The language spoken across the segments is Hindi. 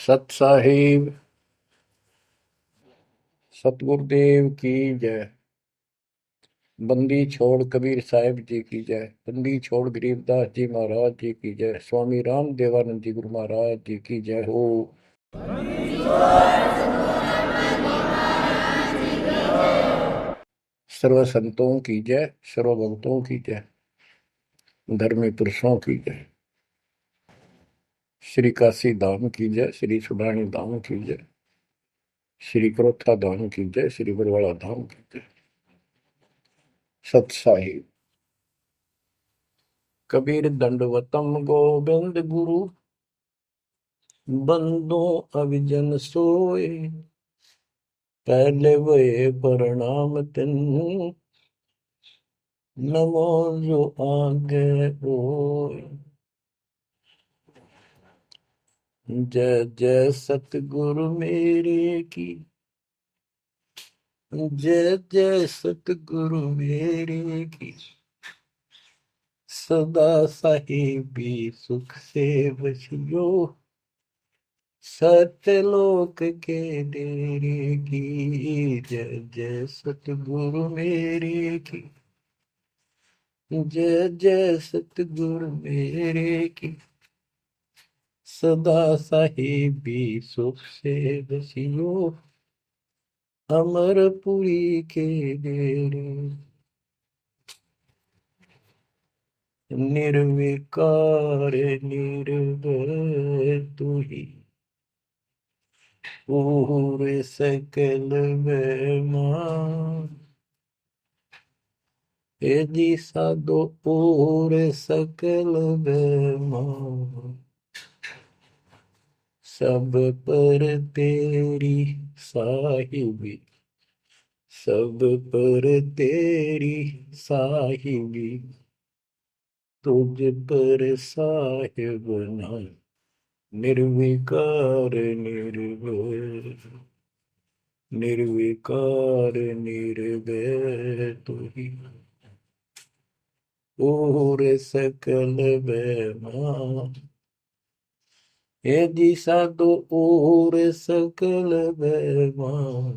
सत साहिब सतगुरुदेव की जय। बंदी छोड़ कबीर साहिब जी की जय। बंदी छोड़ गरीबदास जी महाराज जी की जय। स्वामी राम देवानंद जी गुरु महाराज जी की जय हो। सर्व संतों की जय, सर्व भक्तों की जय, धर्मी पुरुषों की जय। श्री काशी धाम की जय, श्री सुडानी धाम की जय, श्री क्रोथा धाम की जय, श्री बरवाड़ा धाम की जय। सत साहिब कबीर दंडवतम गोविंद गुरु, बंदो अभिजन सोए, पहले वे प्रणाम तिन, नमो जो आगे होए। जय जय सतगुरु मेरे की, जय जय सतगुरु मेरे की, सदा साहिबी सुख से बसियो, सत्यलोक के डेरे की। जय जय सतगुरु मेरे की, जय जय सतगुरु मेरे की, सदा साहिबी सुख से बसियो, अमरपुरी के डेरे। निर्विकार निर्भय तू ही, पूर सकल बेमान। हे जी साधो पूर सकल बेमान, सब पर तेरी साहिबी, सब पर तेरी साहिबी, तुझ पर साहिब नाम। निर्विकार निर्भय, निर्विकार निर्भय तू ही, पूर सकल बेमान। हे जी साधो पूर सकल बेमान,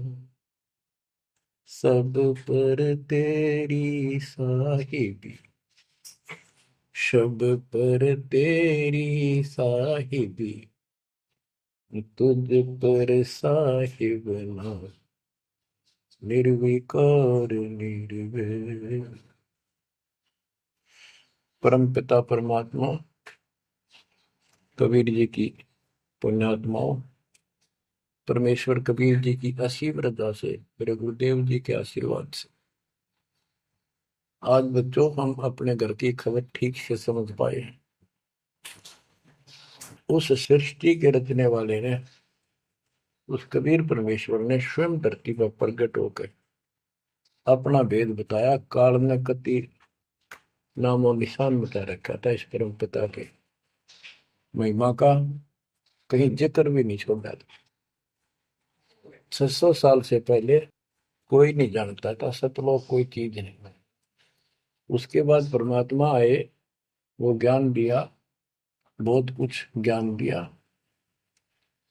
सब पर तेरी साहिबी, सब पर तेरी साहिबी, तुझ पर साहिब नाम। निर्विकार निर्भय। परम पिता परमात्मा कबीर जी की पुण्यात्माओं, परमेश्वर कबीर जी की असीम रजा से, मेरे गुरुदेव जी के आशीर्वाद से आज बच्चों हम अपने घर की खबर ठीक से समझ पाए हैं। उस सृष्टि के रचने वाले ने, उस कबीर परमेश्वर ने स्वयं धरती पर प्रकट होकर अपना भेद बताया। काल ने कति नामो निशान बता रखा था इस परम पिता के महिमा का, कहीं जिक्र भी नहीं छोड़ा था। 600 साल से पहले कोई नहीं जानता था सतलोक कोई चीज नहीं। उसके बाद परमात्मा आए, वो ज्ञान दिया, बहुत कुछ ज्ञान दिया,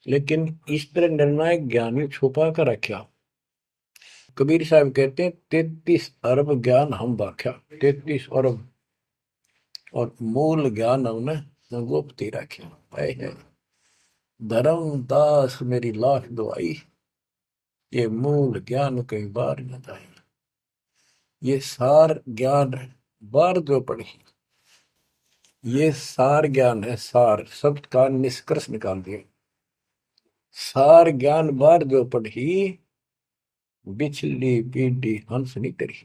लेकिन इस तरह निर्णायक ज्ञान ही छुपा कर रखा। कबीर साहब कहते हैं 33 अरब ज्ञान हम बाख्या, 33 अरब, और मूल ज्ञान हमने गुप्त ही रखे। धर्मदास मेरी लाख दुआई, ये मूल ज्ञान कई बार न जाए। ये सार ज्ञान बार जो पढ़ी, ये सार ज्ञान है। सार शब्द का निष्कर्ष निकाल दिया। सार ज्ञान बार जो पढ़ी, बिछली पीढ़ी हंस नहीं तरी।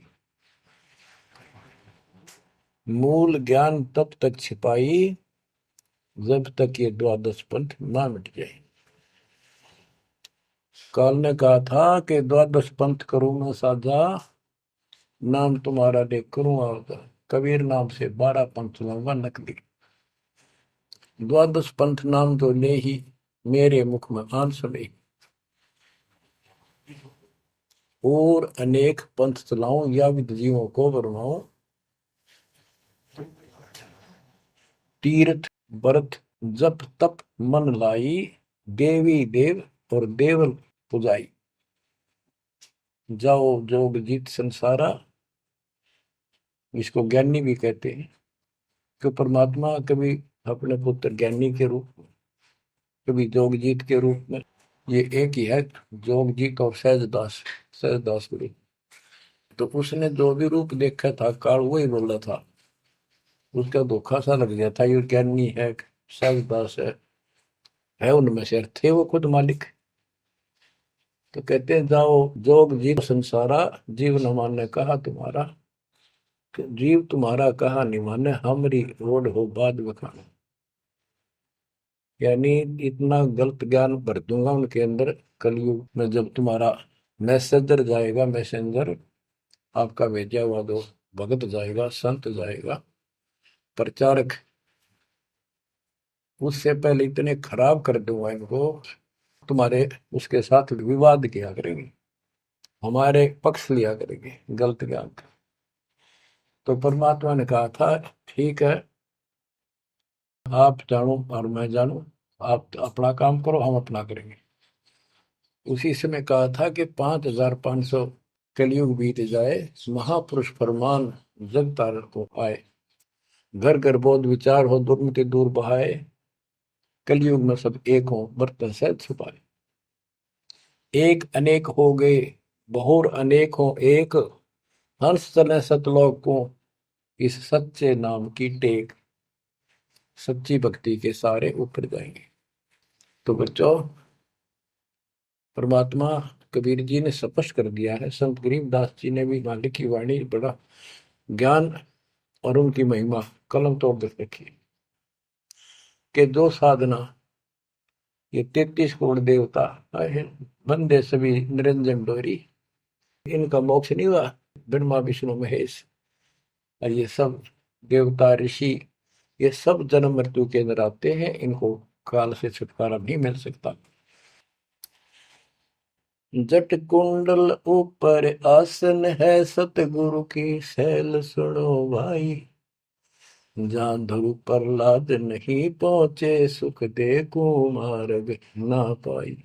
मूल ज्ञान तब तक छिपाई जब तक ये द्वादश पंथ ना मिट जाए। काल ने कहा था कि द्वादश पंथ करूं मैं साझा, नाम तुम्हारा देख करूं आवता। कबीर नाम से 12 पंथ लूंगा नकली। द्वादश पंथ नाम तो ले ही मेरे मुख में आन सुने, और अनेक पंथ चलाऊं या विद जीवों को बरमाऊं। तीर्थ व्रत जप तप मन लाई, देवी देव और देवल पुजाई, जाओ जोग जीत संसारा, इसको ज्ञानी भी कहते हैं। कि परमात्मा कभी अपने पुत्र ज्ञानी के रूप में, कभी जोगजीत के रूप में, ये एक ही है, जोगजीत और सहजदास, सहजदास गुरु। तो उसने जो भी रूप देखा था काल वही बोला था, उसका धोखा सा लग गया था, ये ज्ञानी है सहजदास है उनमें से थे वो खुद मालिक। तो कहते हैं जाओ जोग जीव संसारा, जीव न माने कहा तुम्हारा, जीव तुम्हारा कहा नहीं माने, हमारी रोड हो बाद बखाना। यानी इतना गलत ज्ञान भर दूंगा उनके अंदर कलयुग में, जब तुम्हारा मैसेंजर जाएगा, मैसेंजर आपका भेजा हुआ दो भगत जाएगा, संत जाएगा, प्रचारक, उससे पहले इतने खराब कर दूंगा इनको, तुम्हारे उसके साथ विवाद किया करेंगे, हमारे पक्ष लिया करेंगे गलत ज्ञान का। तो परमात्मा ने कहा था ठीक है, आप जानो और मैं जानू, आप अपना काम करो, हम अपना करेंगे। उसी समय कहा था कि 5500 कलयुग बीत जाए, महापुरुष फरमान जग तारण को आए, घर घर बोध विचार हो, दुर्मति दूर बहाए, कलयुग में सब एक हो, बर्तन सहज छुपाए। एक अनेक हो गए, बहुर अनेक हो एक, हंस चले सतलोक को, इस सच्चे नाम की टेक, सच्ची भक्ति के सारे ऊपर जाएंगे। तो बच्चों, परमात्मा कबीर जी ने स्पष्ट कर दिया है, संत गरीबदास जी ने भी मालिक की वाणी बड़ा ज्ञान और उनकी महिमा कलम तोड़ दे रखी कि जो साधना ये 33 करोड़ देवता बंदे सभी निरंजन डोरी, इनका मोक्ष नहीं हुआ, ब्रह्मा विष्णु महेश और ये सब देवता ऋषि, ये सब जन्म मृत्यु के अंदर आते हैं, इनको काल से छुटकारा नहीं मिल सकता। जट कुंडल ऊपर आसन है, सतगुरु की सैल सुनो भाई, जहाँ ध्रुव प्रहलाद नहीं पहुंचे, सुख दे कुमार्ग ना पाई।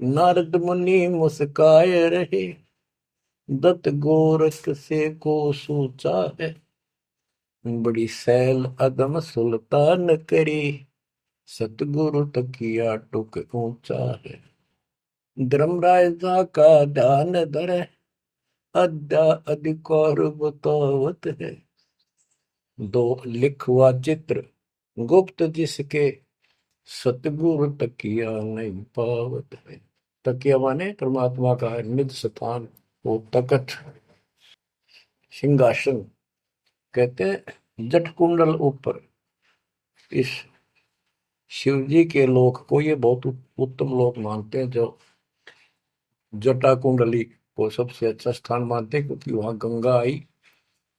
नारद मुनि मुस्काए रहे, दत्त गोरख से को सोचा है, बड़ी सैल अदम सुल्तान करी, सतगुरु तकिया टुक ऊंचा है। धर्मराजा का ध्यान धरे, अद्या अधिकार बतावत है, दो लिखवा चित्र गुप्त जिसके, सतगुरु तकिया नहीं पावत है। तकिया माने परमात्मा का निज स्थान, वो तकत सिंहासन। कहते हैं जट कुंडल ऊपर, इस शिव जी के लोक को ये बहुत उत्तम लोक मानते हैं, जो जटा कुंडली को सबसे अच्छा स्थान मानते हैं, क्योंकि वहां गंगा आई,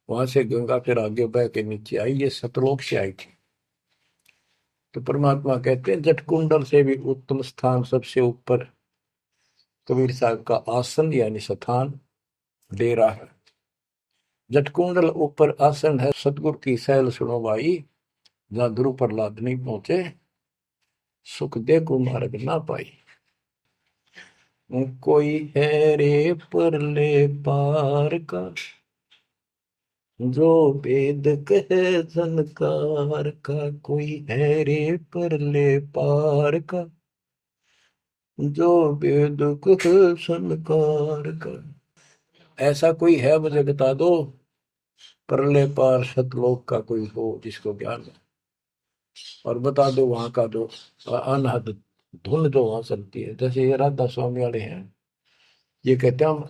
वहां से गंगा फिर आगे बह के नीचे आई, ये सतलोक से आई थी। तो परमात्मा कहते हैं जट कुंडल से भी उत्तम स्थान, सबसे ऊपर कबीर साहब का आसन यानी स्थान डेरा है। जटकुंडल ऊपर आसन है, सतगुरु की सैल सुनो भाई, जहां ध्रुव प्रहलाद नहीं पहुंचे, सुख दे को मार्ग ना पाई। कोई है रे परले पार का, जो वेद कहे झनकार का, कोई है रे परले पार का, जो वेद कहे झनकार का। ऐसा कोई है मुझे बता दो, परले पार सतलोक का कोई हो जिसको ज्ञान है, और बता दो वहां का जो अनहद धुन जो वहां चलती है। जैसे ये राधा स्वामी वाले हैं, ये कहते हैं हम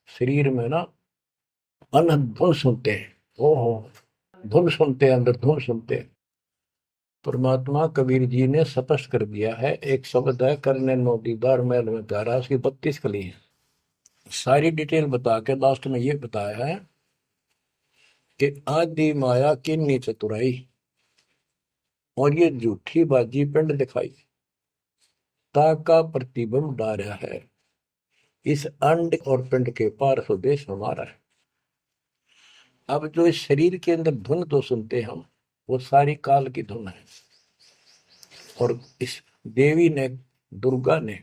शरीर में ना अनहद धुन सुनते हैं, ओहो धुन सुनते हैं, अंदर धुन सुनते हैं। परमात्मा कबीर जी ने स्पष्ट कर दिया है, एक शब्द है, करने नो दीदार महल में प्यारा, उसकी 32 कली है। सारी डिटेल बता के लास्ट में ये बताया है कि आदि माया किन्नी चतुराई, और ये झूठी बाजी पिंड दिखाई, ताका प्रतिबिंब डारा है, इस अंड और पिंड के पार स्वदेश हमारा है। अब जो इस शरीर के अंदर धुन तो सुनते हम, वो सारी काल की धुन है, और इस देवी ने, दुर्गा ने,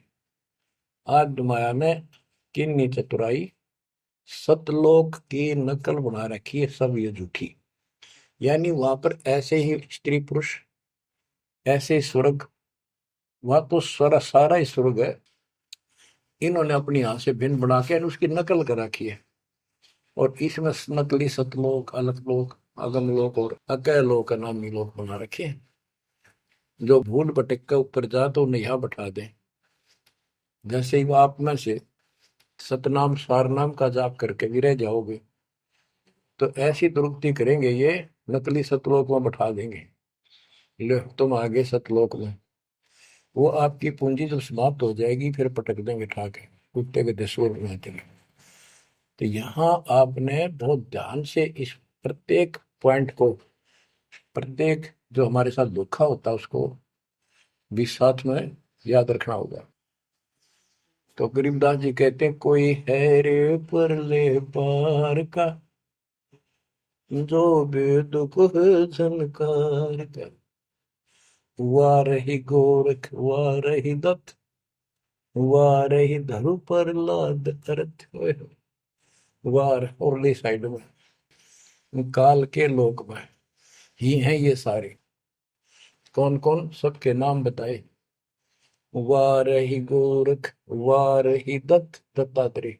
आद्य माया ने किन्नी चतुराई सतलोक की नकल बना रखी है, सब ये झूठी। यानी वहां पर ऐसे ही स्त्री पुरुष, ऐसे ही स्वर्ग, वहां तो सारा ही स्वर्ग है, इन्होंने अपनी यहां से भिन्न बना के उसकी नकल कर रखी है। और इसमें नकली सतलोक, अलकलोक, अगमलोक और अकैलोक नामी लोक बना रखे हैं। जो भूल भटक के ऊपर जा तो उन्हें यहाँ बैठा दें। जैसे ही वो आप में से सतनाम सारनाम का जाप करके भी रह जाओगे, तो ऐसी दुरुक्ति करेंगे ये, नकली सतलोक में बैठा देंगे। लो तुम आगे सतलोक में, वो आपकी पूंजी जब समाप्त हो जाएगी फिर पटक देंगे ठाके, कुत्ते के दसों में देंगे। तो यहाँ आपने बहुत ध्यान से इस प्रत्येक पॉइंट को, प्रत्येक जो हमारे साथ धोखा होता है उसको भी साथ में याद रखना होगा। तो गरीबदास जी कहते हैं, कोई है रे परले पार का, जो वेद को झनकार का, हुआ रही गोरख, हुआ रही दत्त, हुआ रही धरु पर लाद अर्थ, वार औरली साइड में काल के लोक में ही हैं ये सारे। कौन कौन, सबके नाम बताए। वारही गोरख, वारही दत्त दत्तात्रेय,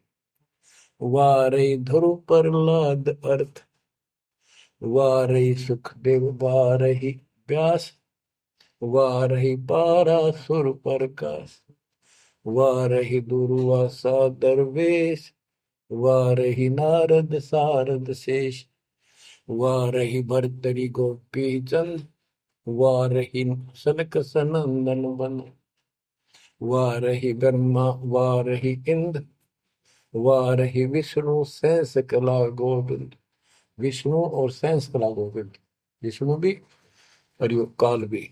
वारही ध्रुव प्रहलाद अर्थ, वारही सुखदेव, वारही व्यास, वारही पारासुर प्रकाश, वारही दुर्वासा दरवेश, वारही नारद सारद शेष, वारही भर्तरी गोपी चंद, वारही सनक सनंदन बन, वारही ब्रह्मा, वारही इंद्र, वारही विष्णु सहस कला गोविंद। विष्णु और सहस कला गोविंद, विष्णु भी और यो काल भी।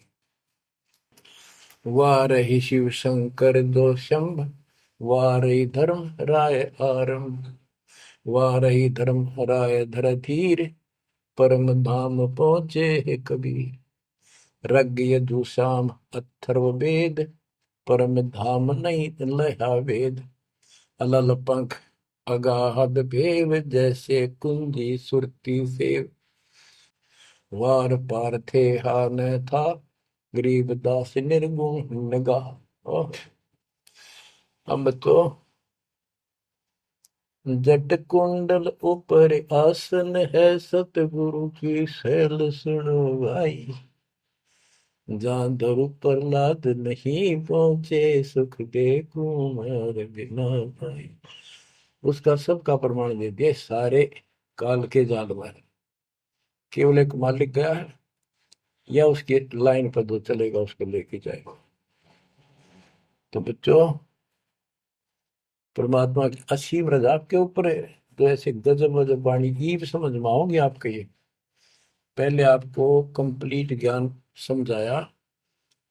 वारही शिव शंकर दो शंभ, वारही धर्म राय आरंभ, वारही धर्म राय धर धीर, परम धाम पहुंचे है कबीर। रग यजुषाम अथर्व वेद, परम धाम नहीं लहा वेद। अलल पंख अगाहद भेव, जैसे कुंजी सुरती सेव। वार पार थे हा न था, गरीबदास निर्गुण निगाह। हम तो जट कुंडल ऊपर आसन है, सतगुरु की शैल सुनो भाई। जहाँ धरु प्रहलाद नहीं पहुंचे, सुख दे कुमार बिना भाई। उसका सबका प्रमाण दे दिए सारे काल के जाल में। केवल एक मालिक गया है या उसके लाइन पर जो चलेगा उसको लेके जाएगा। तो बच्चों, परमात्मा की असीम रजा आपके ऊपर है। तो ऐसे गजब गजब वाणी की समझ में आओगे आपके। ये पहले आपको कंप्लीट ज्ञान समझाया,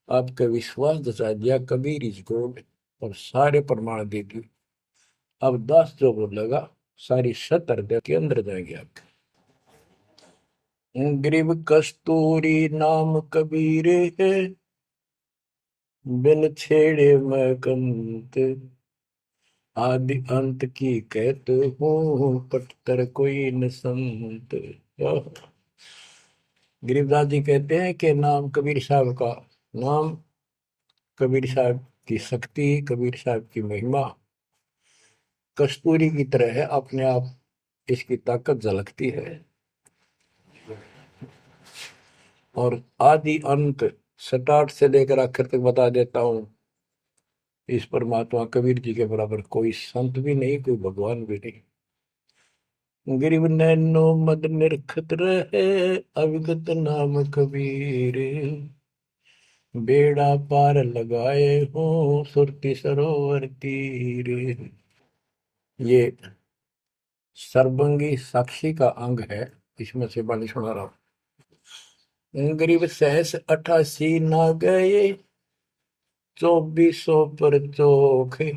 आपका विश्वास जचा दिया कबीर इज गॉड, और सारे प्रमाण दे दिए। अब 10 जो बोलेगा सारी सत हृदय के अंदर जाएंगे आपके। ग्रीव कस्तूरी नाम कबीर है, बिन छेड़े मैं कंत, आदि अंत की कहते हूँ, पटतर कोई न संत। गरीबदास जी कहते हैं कि नाम कबीर साहब का नाम, कबीर साहब की शक्ति, कबीर साहब की महिमा कस्तूरी की तरह है, अपने आप इसकी ताकत झलकती है। और आदि अंत स्टार्ट से लेकर आखिर तक बता देता हूं। इस परमात्मा कबीर जी के बराबर कोई संत भी नहीं, कोई भगवान भी नहीं। गिरिव नैनो मद निरखत रहे, अविगत नाम कबीर, बेड़ा पार लगाए हो सुरती सरोवर तीर। ये सर्वंगी साक्षी का अंग है, इसमें से बाणी सुना रहा हूं। गरीब सहस 88 ना गए, 2400 पर चोखे,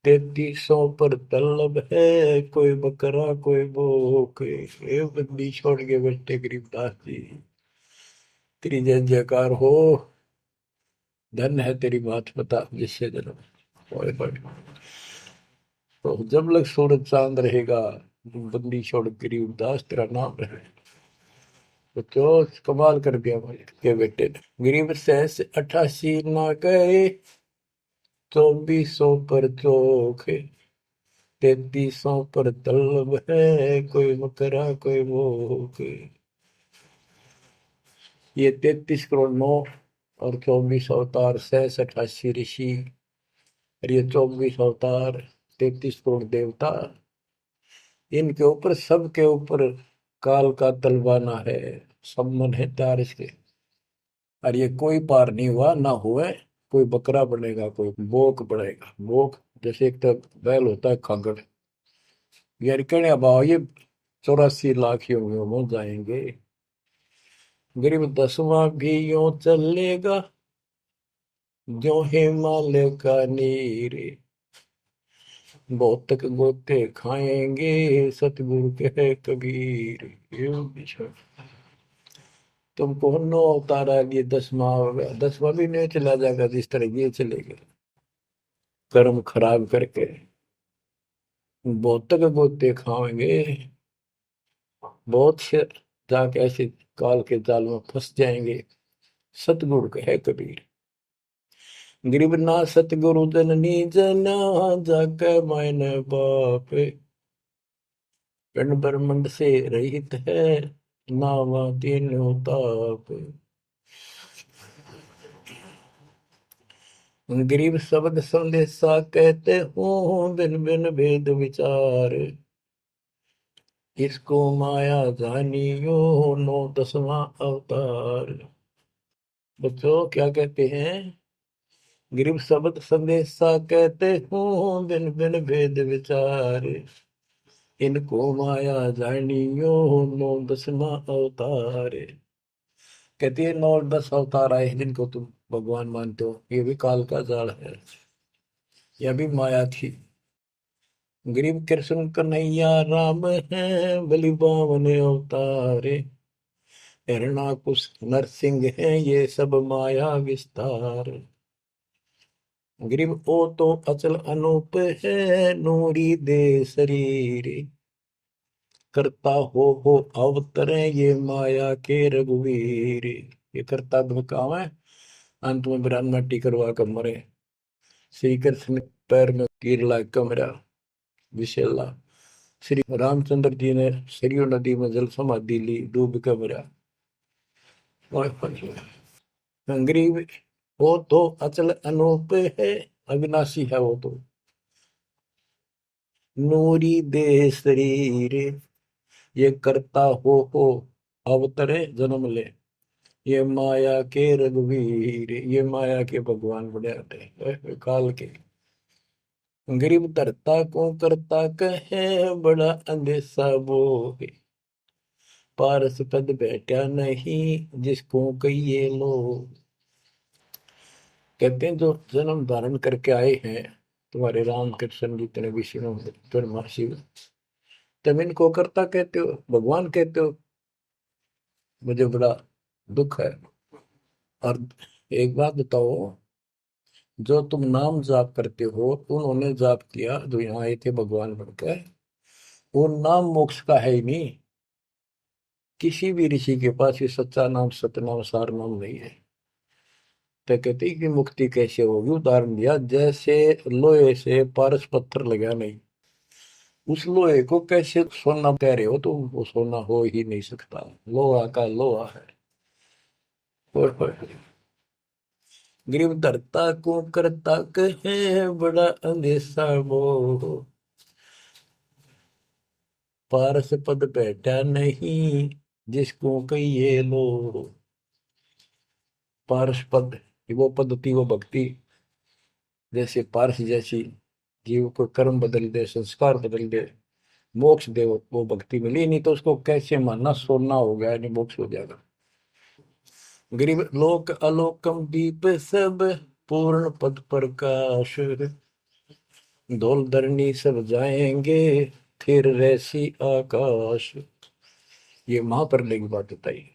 3300 पर तलब है, कोई बकरा कोई भूखे। ये बंदी छोड़ के बैठे गरीबदास जी, तेरी जय जयकार हो। धन है तेरी बात बता जिससे जन्म। ओए होए। तो जब लग सूरज चांद रहेगा, बंदी छोड़ गरीब दास तेरा नाम रहे। तो क्यों कमाल कर दिया भाई के बेटे ने। गरीब सहस 88 ना गए, 2400 पर चोखे, 3300 पर तलब है, कोई बकरा कोई भूख। ये 33 करोड़ 9 और 24 अवतार, 88 ऋषि, और ये 24 अवतार, 33 करोड़ देवता, इनके ऊपर सबके ऊपर काल का तलवाना है। सब मन है तार इसके। और ये कोई पार नहीं हुआ ना हुए। कोई बकरा बनेगा, कोई बोक बनेगा। बोक जैसे एक तो बैल होता है खागड़, यार कहने भाव ये 84 लाख ही होंगे हो जाएंगे। गरीब 10वां भी यूं चलेगा, जो हिमालय का नीर, बहुत तक गोते खाएंगे, सतगुरु के कबीर। ये बिछड़ तुमको नो अवतारा, ये 10वां हो गया, 10वां भी नहीं चला जाएगा जिस तरह ये चलेगा कर्म खराब करके। बहुत तक गोते खाएंगे, बहुत से जाके ऐसे काल के जाल में फंस जाएंगे। सतगुरु कहे कबीर, गरीब ना सतगुरु जननी जना, जाके मायने बाप, पिंड ब्रह्मंड से रहित है, नावा तीनों ताप। गरीब शब्द संदेशा कहते हूँ, बिन बिन भेद विचार, इसको माया जानियो, 9 10वां अवतार। बच्चों क्या कहते हैं? गरीब शब्द संदेशा कहते हूँ, बिन बिन भेद विचार, इनको माया जानियो, 9 10वां अवतार। कहती है 9 10 अवतार आए हैं जिनको तुम भगवान मानते हो, ये भी काल का जाल है, यह भी माया थी। गरीब कृष्ण कन्हैया राम है, बलि बावन अवतारे, हिरणाकुश नरसिंह है, ये सब माया विस्तार। गरीब ओ तो अचल अनूप है, नूरी दे शरीर, करता हो अवतरे, ये माया के रघुवीर। ये करता काम है, अंत में बिरान मट्टी करवा कर मरे। श्री कृष्ण पैर में तीर लाग कर मरा विशेला। श्री रामचंद्र जी ने सरयू नदी में जल समाधि ली, डूब कर मरा। गरीब वो तो अचल अनूप है, अविनाशी है वो तो, नूरी दे शरीर, ये करता हो अवतरे जन्म ले, ये माया के रघुवीर। ये माया के भगवान बने आते हैं काल के। गरीब धरता को करता कहे, बड़ा अंदेशा वो है, पारस पद बैठा नहीं, जिसको कहिए लोग। कहते हैं जो जन्म धारण करके आए हैं तुम्हारे राम कृष्ण जितने विष्णु ब्रह्मा शिव, तुम इनको करता कहते हो, भगवान कहते हो। मुझे बड़ा दुख है। और एक बात बताओ, जो तुम नाम जाप करते हो, उन्होंने जाप किया जो यहाँ आए थे भगवान बनकर, वो नाम मोक्ष का है ही नहीं। किसी भी ऋषि के पास ये सच्चा नाम सतनाम सार नाम नहीं है। तो कहते हैं कि मुक्ति कैसे होगी, उदाहरण दिया जैसे लोहे से पारस पत्थर लगा नहीं, उस लोहे को कैसे सोना कह रहे हो, तो वो सोना हो ही नहीं सकता, लोहा का लोहा है। और गरीब धरता को करता कहे, बड़ा अंदेशा वो, पारस पद बैठा नहीं, जिसको कहिए लो। पारस पद वो पद्धति वो भक्ति, जैसे पारस जैसी जीव को कर्म बदल दे, संस्कार बदल दे, मोक्ष दे, वो भक्ति मिली नहीं तो उसको कैसे मानना सोना हो गया नहीं मोक्ष हो जाएगा। गरीब लोक अलोकम दीप सब, पूर्ण पद प्रकाश, धोल धरनी सब जाएंगे, फिर रहसी आकाश। ये महाप्रलय की बात बताई।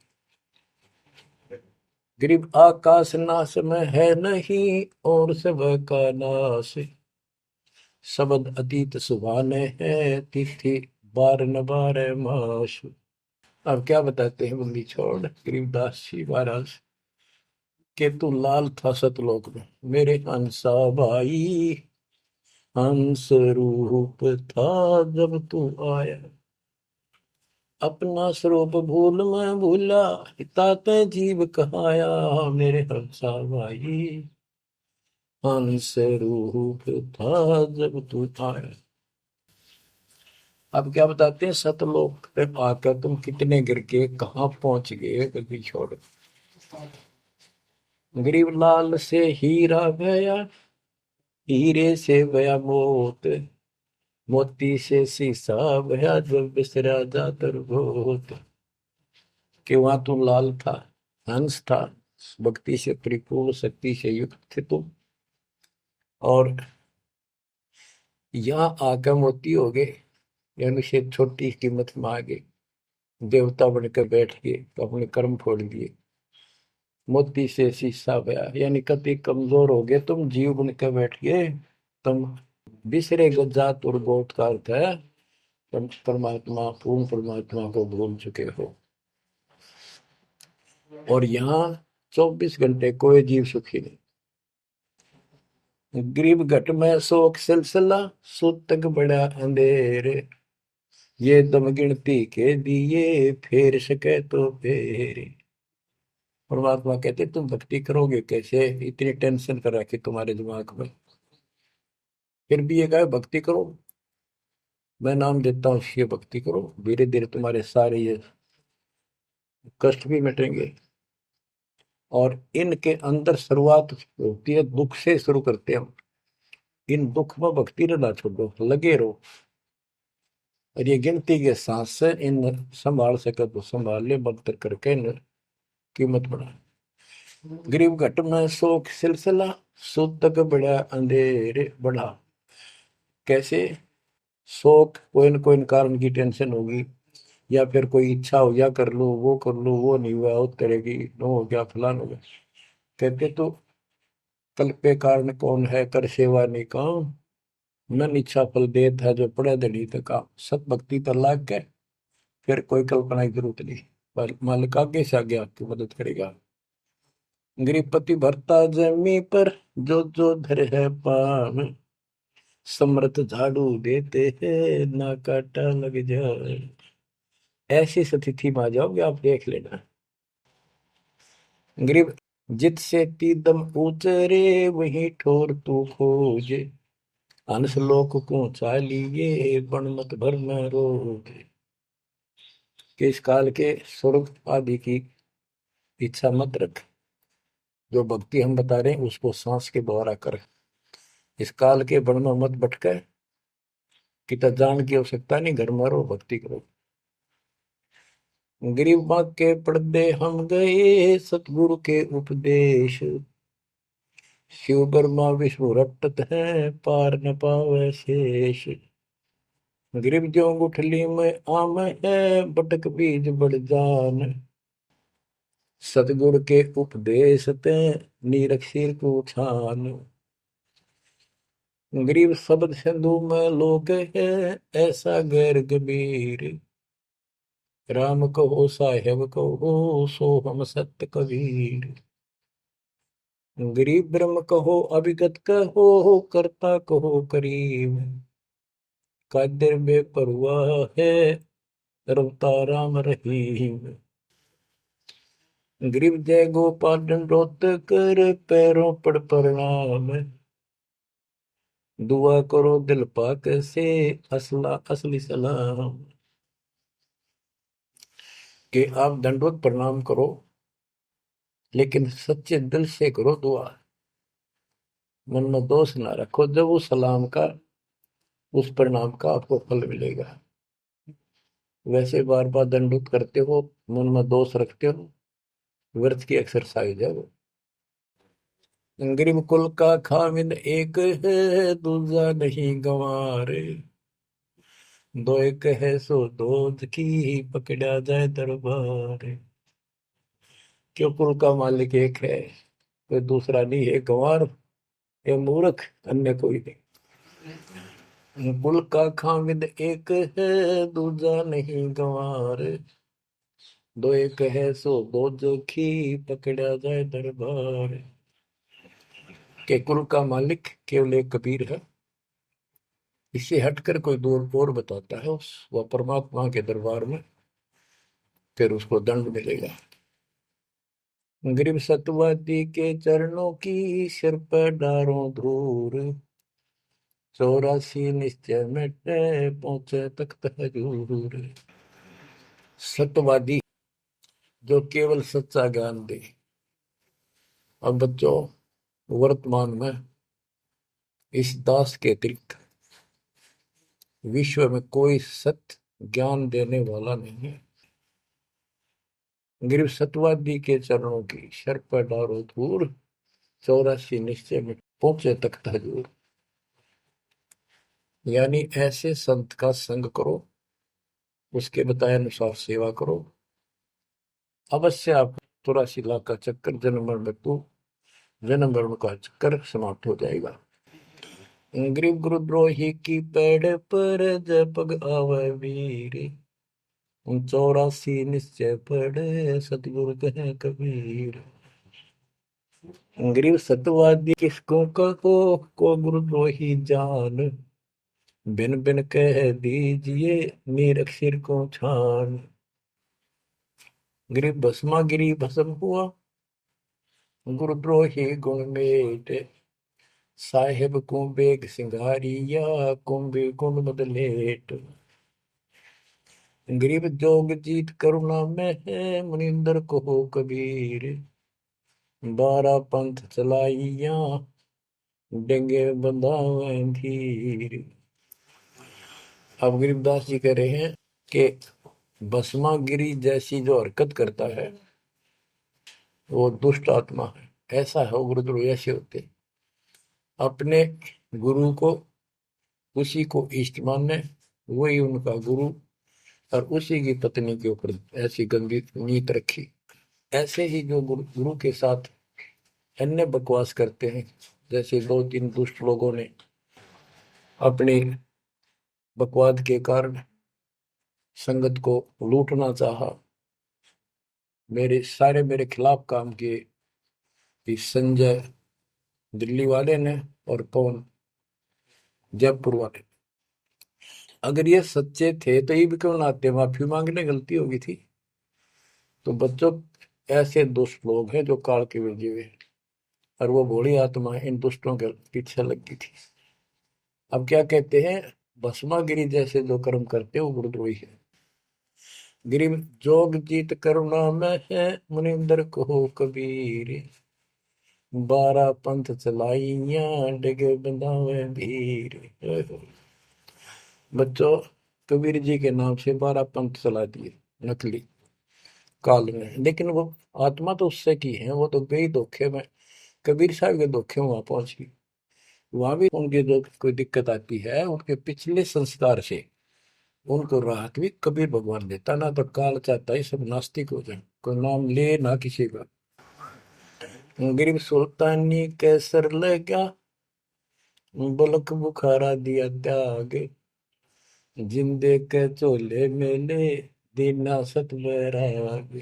गरीब आकाश नाश में है नहीं, और सब का नाश। शब्द अतीत सुभाने है, तिथि बार न बार मास। अब क्या बताते हैं बंदी छोड़ गरीबदास जी महाराज के, तू लाल था सतलोक में मेरे हंसा भाई। हंस रूप था जब तू आया, अपना स्वरूप भूल मैं भूला, ताते जीव कहाया मेरे हंसा भाई। हंस रूप था जब तू आया। अब क्या बताते हैं, सतलोक पे आकर तुम कितने गिर के कहाँ पहुंच गए कभी छोड़। गरीब लाल से हीरा गया, हीरे से गया मोत, मोती से शीशा गया, जब बिसरा जा तरबोत। कि वहां तुम लाल था, हंस था, भक्ति से परिपूर्ण, शक्ति से युक्त थे तुम, और यहाँ आकर मोती हो गए, यानी से छोटी कीमत में आ गए, देवता बनकर बैठ गए तो अपने कर्म फोड़ दिए। मोती से शीशा गया, यानी कति कमजोर हो गए तुम, जीव बनकर बैठ गए तुम। बिसरे जात और गोत का अर्थ है परमात्मा, पूर्ण परमात्मा को भूल चुके हो। और यहाँ 24 घंटे कोई जीव सुखी नहीं। गरीब घट में शोक सिलसिला, सूतक बड़ा अंधेरे, ये दम गिनती के दिए, फेर सके तो फेरे। परमात्मा कहते तुम भक्ति करोगे कैसे, इतनी टेंशन कर रखी तुम्हारे दिमाग में, फिर भी ये कहे भक्ति करो, मैं नाम देता हूँ, ये भक्ति करो, धीरे धीरे तुम्हारे सारे ये कष्ट भी मिटेंगे। और इनके अंदर शुरुआत होती है दुख से, शुरू करते हैं हम। इन दुख में भक्ति ना छोड़ो, लगे रहो, और ये गिनती के सांस से इन संभाल सके तो संभाल ले, मंत्र करके इन कीमत बढ़ा। गरीब घट में शोक सिलसिला, सूतक बड़ा अंधेरे बढ़ा। कैसे, शोक कोई न कोई कारण की टेंशन होगी, या फिर कोई इच्छा हो, या कर लो वो कर लो, वो नहीं हुआ उस तरह की, नो हो गया फलान हो गया। कहते तो कल पे कारण कौन है, कर सेवा नहीं काम, मन इच्छा फल देत है, जो पड़े धड़ी तक काम। सत भक्ति पर लाग के फिर कोई कल्पना की जरूरत नहीं, पर मालिक आगे से आगे आपकी मदद करेगा। गृहपति भरता जमी पर, जो धर है पाम, समर्थ झाड़ू देते हैं ना काटा लग जाए। ऐसी स्थिति में आ जाओगे आप, देख लेना। गरीब जित से तीदम उतरे, वही ठोर तू खोजे, हंस लोक को चालिए, बन मत भर में रोगे। कि इस काल के स्वर्ग आदि की इच्छा मत रख, जो भक्ति हम बता रहे हैं उसको सांस के द्वारा कर। इस काल के बन में मत भटके, कितना जान की आवश्यकता नहीं, घर में रहो भक्ति करो। गरीब माँ के पर्दे हम गए, सतगुरु के उपदेश, शिव ब्रह्मा विष्णु रटत है, पार न पावे शेष। गरीब जो गुठली में आम है, बटक बीज बढ़ जान, सतगुरु के उपदेश ते नीरख सिर को छान। गरीब शब्द सिंधु में लोग है, ऐसा गैर गंभीर, राम कहो साहेब कहो, सो हम सत्य कबीर। गरीब ब्रह्म कहो अभिगत कहो, करता कहो करीब, कादिर बेपरवाह है, रवता राम रहीम। गरीब जय गोपाल दंडोत कर, पैरों पड़ प्रणाम, दुआ करो दिल पाक से, असला असली सलाम। कि आप दंडवत प्रणाम करो, लेकिन सच्चे दिल से करो दुआ, मन में दोष ना रखो, जब उस सलाम का, उस प्रणाम का आपको फल मिलेगा। वैसे बार बार दंडवत करते हो, मन में दोष रखते हो, व्यर्थ की एक्सरसाइज है वो। गरीब कुल का खामिद एक है, दूजा नहीं गंवारे, दो एक है सो दूध की, पकड़ा जाए दरबार। क्यों कुल का मालिक एक है, कोई दूसरा नहीं है। गंवार ये मूर्ख, अन्य कोई नहीं। कुल का खामिद एक है, दूजा नहीं गंवार। दो एक है सो दो जोखी, पकड़ा जाए दरबार। के कुल का मालिक केवल एक कबीर है। इससे हटकर कोई दूर और बताता है उस वह परमात्मा के दरबार में, फिर उसको दंड मिलेगा। गरीब सतवादी के चरणों की सिर पर डारों धूर, 84 निश्चय मिटे पहुंचे तख्त हजूर। सत्यवादी जो केवल सच्चा ज्ञान दे। अब बच्चों, वर्तमान में इस दास के अतिरिक्त विश्व में कोई सत्य ज्ञान देने वाला नहीं है। गरीब सत्यवादी के चरणों की सर पर डारो धूर, 84 निश्चय में पहुंचे तख्त हजूर। यानी ऐसे संत का संग करो, उसके बताए अनुसार सेवा करो, अवश्य आप 84 लाख का चक्कर जन्म मरण मृत्यु जन्म मरण का चक्कर समाप्त हो जाएगा। गरीब गुरुद्रोही की पेड़ पर जय पग आवे वीर, 84 निश्चय पढ़े सतगुरु कहे कबीर। गरीब सत्यवादी किसको कहो, को गुरुद्रोही जान, बिन बिन कह दीजिए निरक्षर को छान। गरीब भस्मा गिरी भस्म हुआ, गुरुद्रोही गुण मेट, साहेब को बेग सिंगारिया, कुंभे गुण बदलेट। गरीब जोग जीत करुणा में है, मुनिंदर को हो कबीर, 12 पंथ चलाइया, डेंगे बंधावे धीर। अब गरीबदास जी कह रहे हैं कि भस्मागिरी जैसी जो हरकत करता है वो दुष्ट आत्मा है। ऐसा है, गुरुद्रोह ऐसे होते, अपने गुरु को उसी को इष्ट माने, वही उनका गुरु, और उसी की पत्नी के ऊपर ऐसी गंदी नीत रखी। ऐसे ही जो गुरु के साथ अन्य बकवास करते हैं, जैसे 2-3 दुष्ट लोगों ने अपनी बकवाद के कारण संगत को लूटना चाहा, मेरे खिलाफ काम किए, इस संजय दिल्ली वाले ने और कौन जयपुर वाले। अगर ये सच्चे थे तो ये भी क्यों ना आते, माफी मांगने, गलती होगी थी। तो बच्चों, ऐसे दुष्ट लोग हैं जो काल के विजय हुए, और वो भोली आत्मा इन दुष्टों के पीछे लगी थी। अब क्या कहते हैं, भस्मागिरी जैसे जो कर्म करते वो गुरुद्रोही है। गिरी जोग जीत करुणा में है, मुनिंदर को कबीर, 12 पंथ चलाइया, डिगे बंधावे भीर। बच्चों, कबीर जी के नाम से 12 पंथ चला दिए नकली काल में, लेकिन वो आत्मा तो उससे की है, वो तो गई धोखे में, कबीर साहब के धोखे वहां पहुंची। वहां भी उनकी जो कोई दिक्कत आती है, उनके पिछले संस्कार से उनको राहत भी कबीर भगवान देता। ना तो काल चाहता है सब नास्तिक हो जाए, कोई नाम ले ना किसी का। गरीब सुल्तानी कैसर लगा, बलक बुखारा दिया त्याग, जिंदे के चोले मेले, दीना सत बैराग।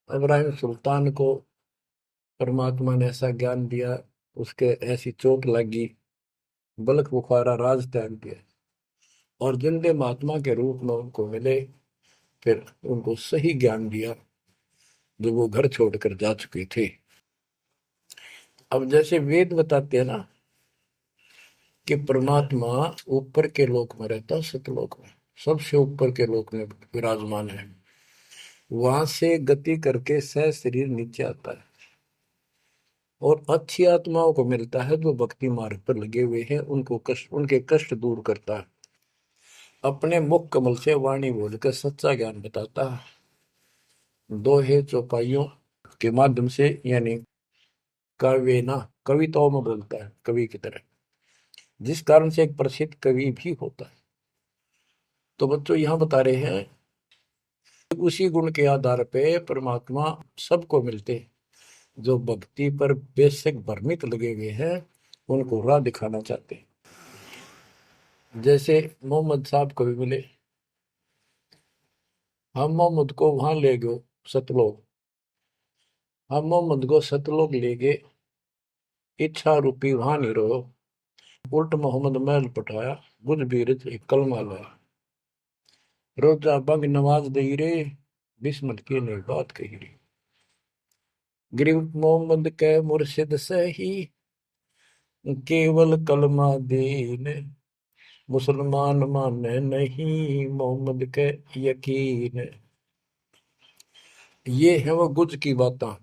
इब्राहिम सुल्तान को परमात्मा ने ऐसा ज्ञान दिया, उसके ऐसी चोट लगी, बलक बुखारा राज त्याग दिया, और जिंदे महात्मा के रूप में उनको मिले, फिर उनको सही ज्ञान दिया जो वो घर छोड़कर जा चुके थे। अब जैसे वेद बताते हैं ना कि परमात्मा ऊपर के लोक में रहता, सतलोक में, सबसे ऊपर के लोक में विराजमान है। वहां से गति करके सह शरीर नीचे आता है, और अच्छी आत्माओं को मिलता है जो भक्ति मार्ग पर लगे हुए हैं, उनके कष्ट दूर करता है, अपने मुख कमल से वाणी बोलकर सच्चा ज्ञान बताता है, दोहे चौपाइयों के माध्यम से, यानी काव्य ना कविताओं में बोलता है कवि की तरह, जिस कारण से एक प्रसिद्ध कवि भी होता है। तो बच्चों, यहाँ बता रहे हैं उसी गुण के आधार पे परमात्मा सबको मिलते, जो भक्ति पर बेशक भ्रमित लगे हुए हैं उनको राह दिखाना चाहते। जैसे मोहम्मद साहब को भी मिले, हम मोहम्मद को वहां ले गए सतलोक, हम मोहम्मद को सतलोक ले गए, इच्छा रूपी वहां नहीं रहो, उल्ट मोहम्मद महल पठाया, बुझ बीरज एक कलमा लाया, रोजा बंग नवाज दई रे, बिस्मत की नहीं बात कही रे। गरीब मोहम्मद के मुर्शिद से ही केवल कलमा दीन, मुसलमान माने नहीं मोहम्मद के यकीन। ये है वो गुज की बातें,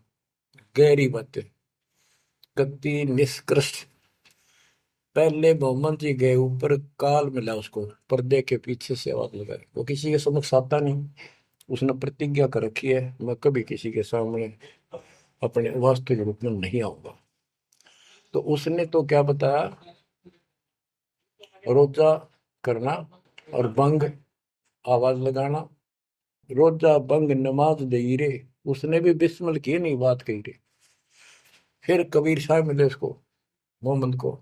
गहरी बातें, कति निष्कृष्ट। पहले मोहम्मद जी गए ऊपर, काल मिला उसको, पर्दे के पीछे से आवाज लगाई, वो किसी के समक्ष आता नहीं, उसने प्रतिज्ञा कर रखी है मैं कभी किसी के सामने अपने वास्तविक रूप में नहीं आऊंगा। तो उसने तो क्या बताया, रोजा करना और बंग आवाज लगाना, रोजा बंग नमाज दे रे, उसने भी बिस्मिल की नहीं बात कही रे। फिर कबीर साहब मिले उसको, मोहम्मद को,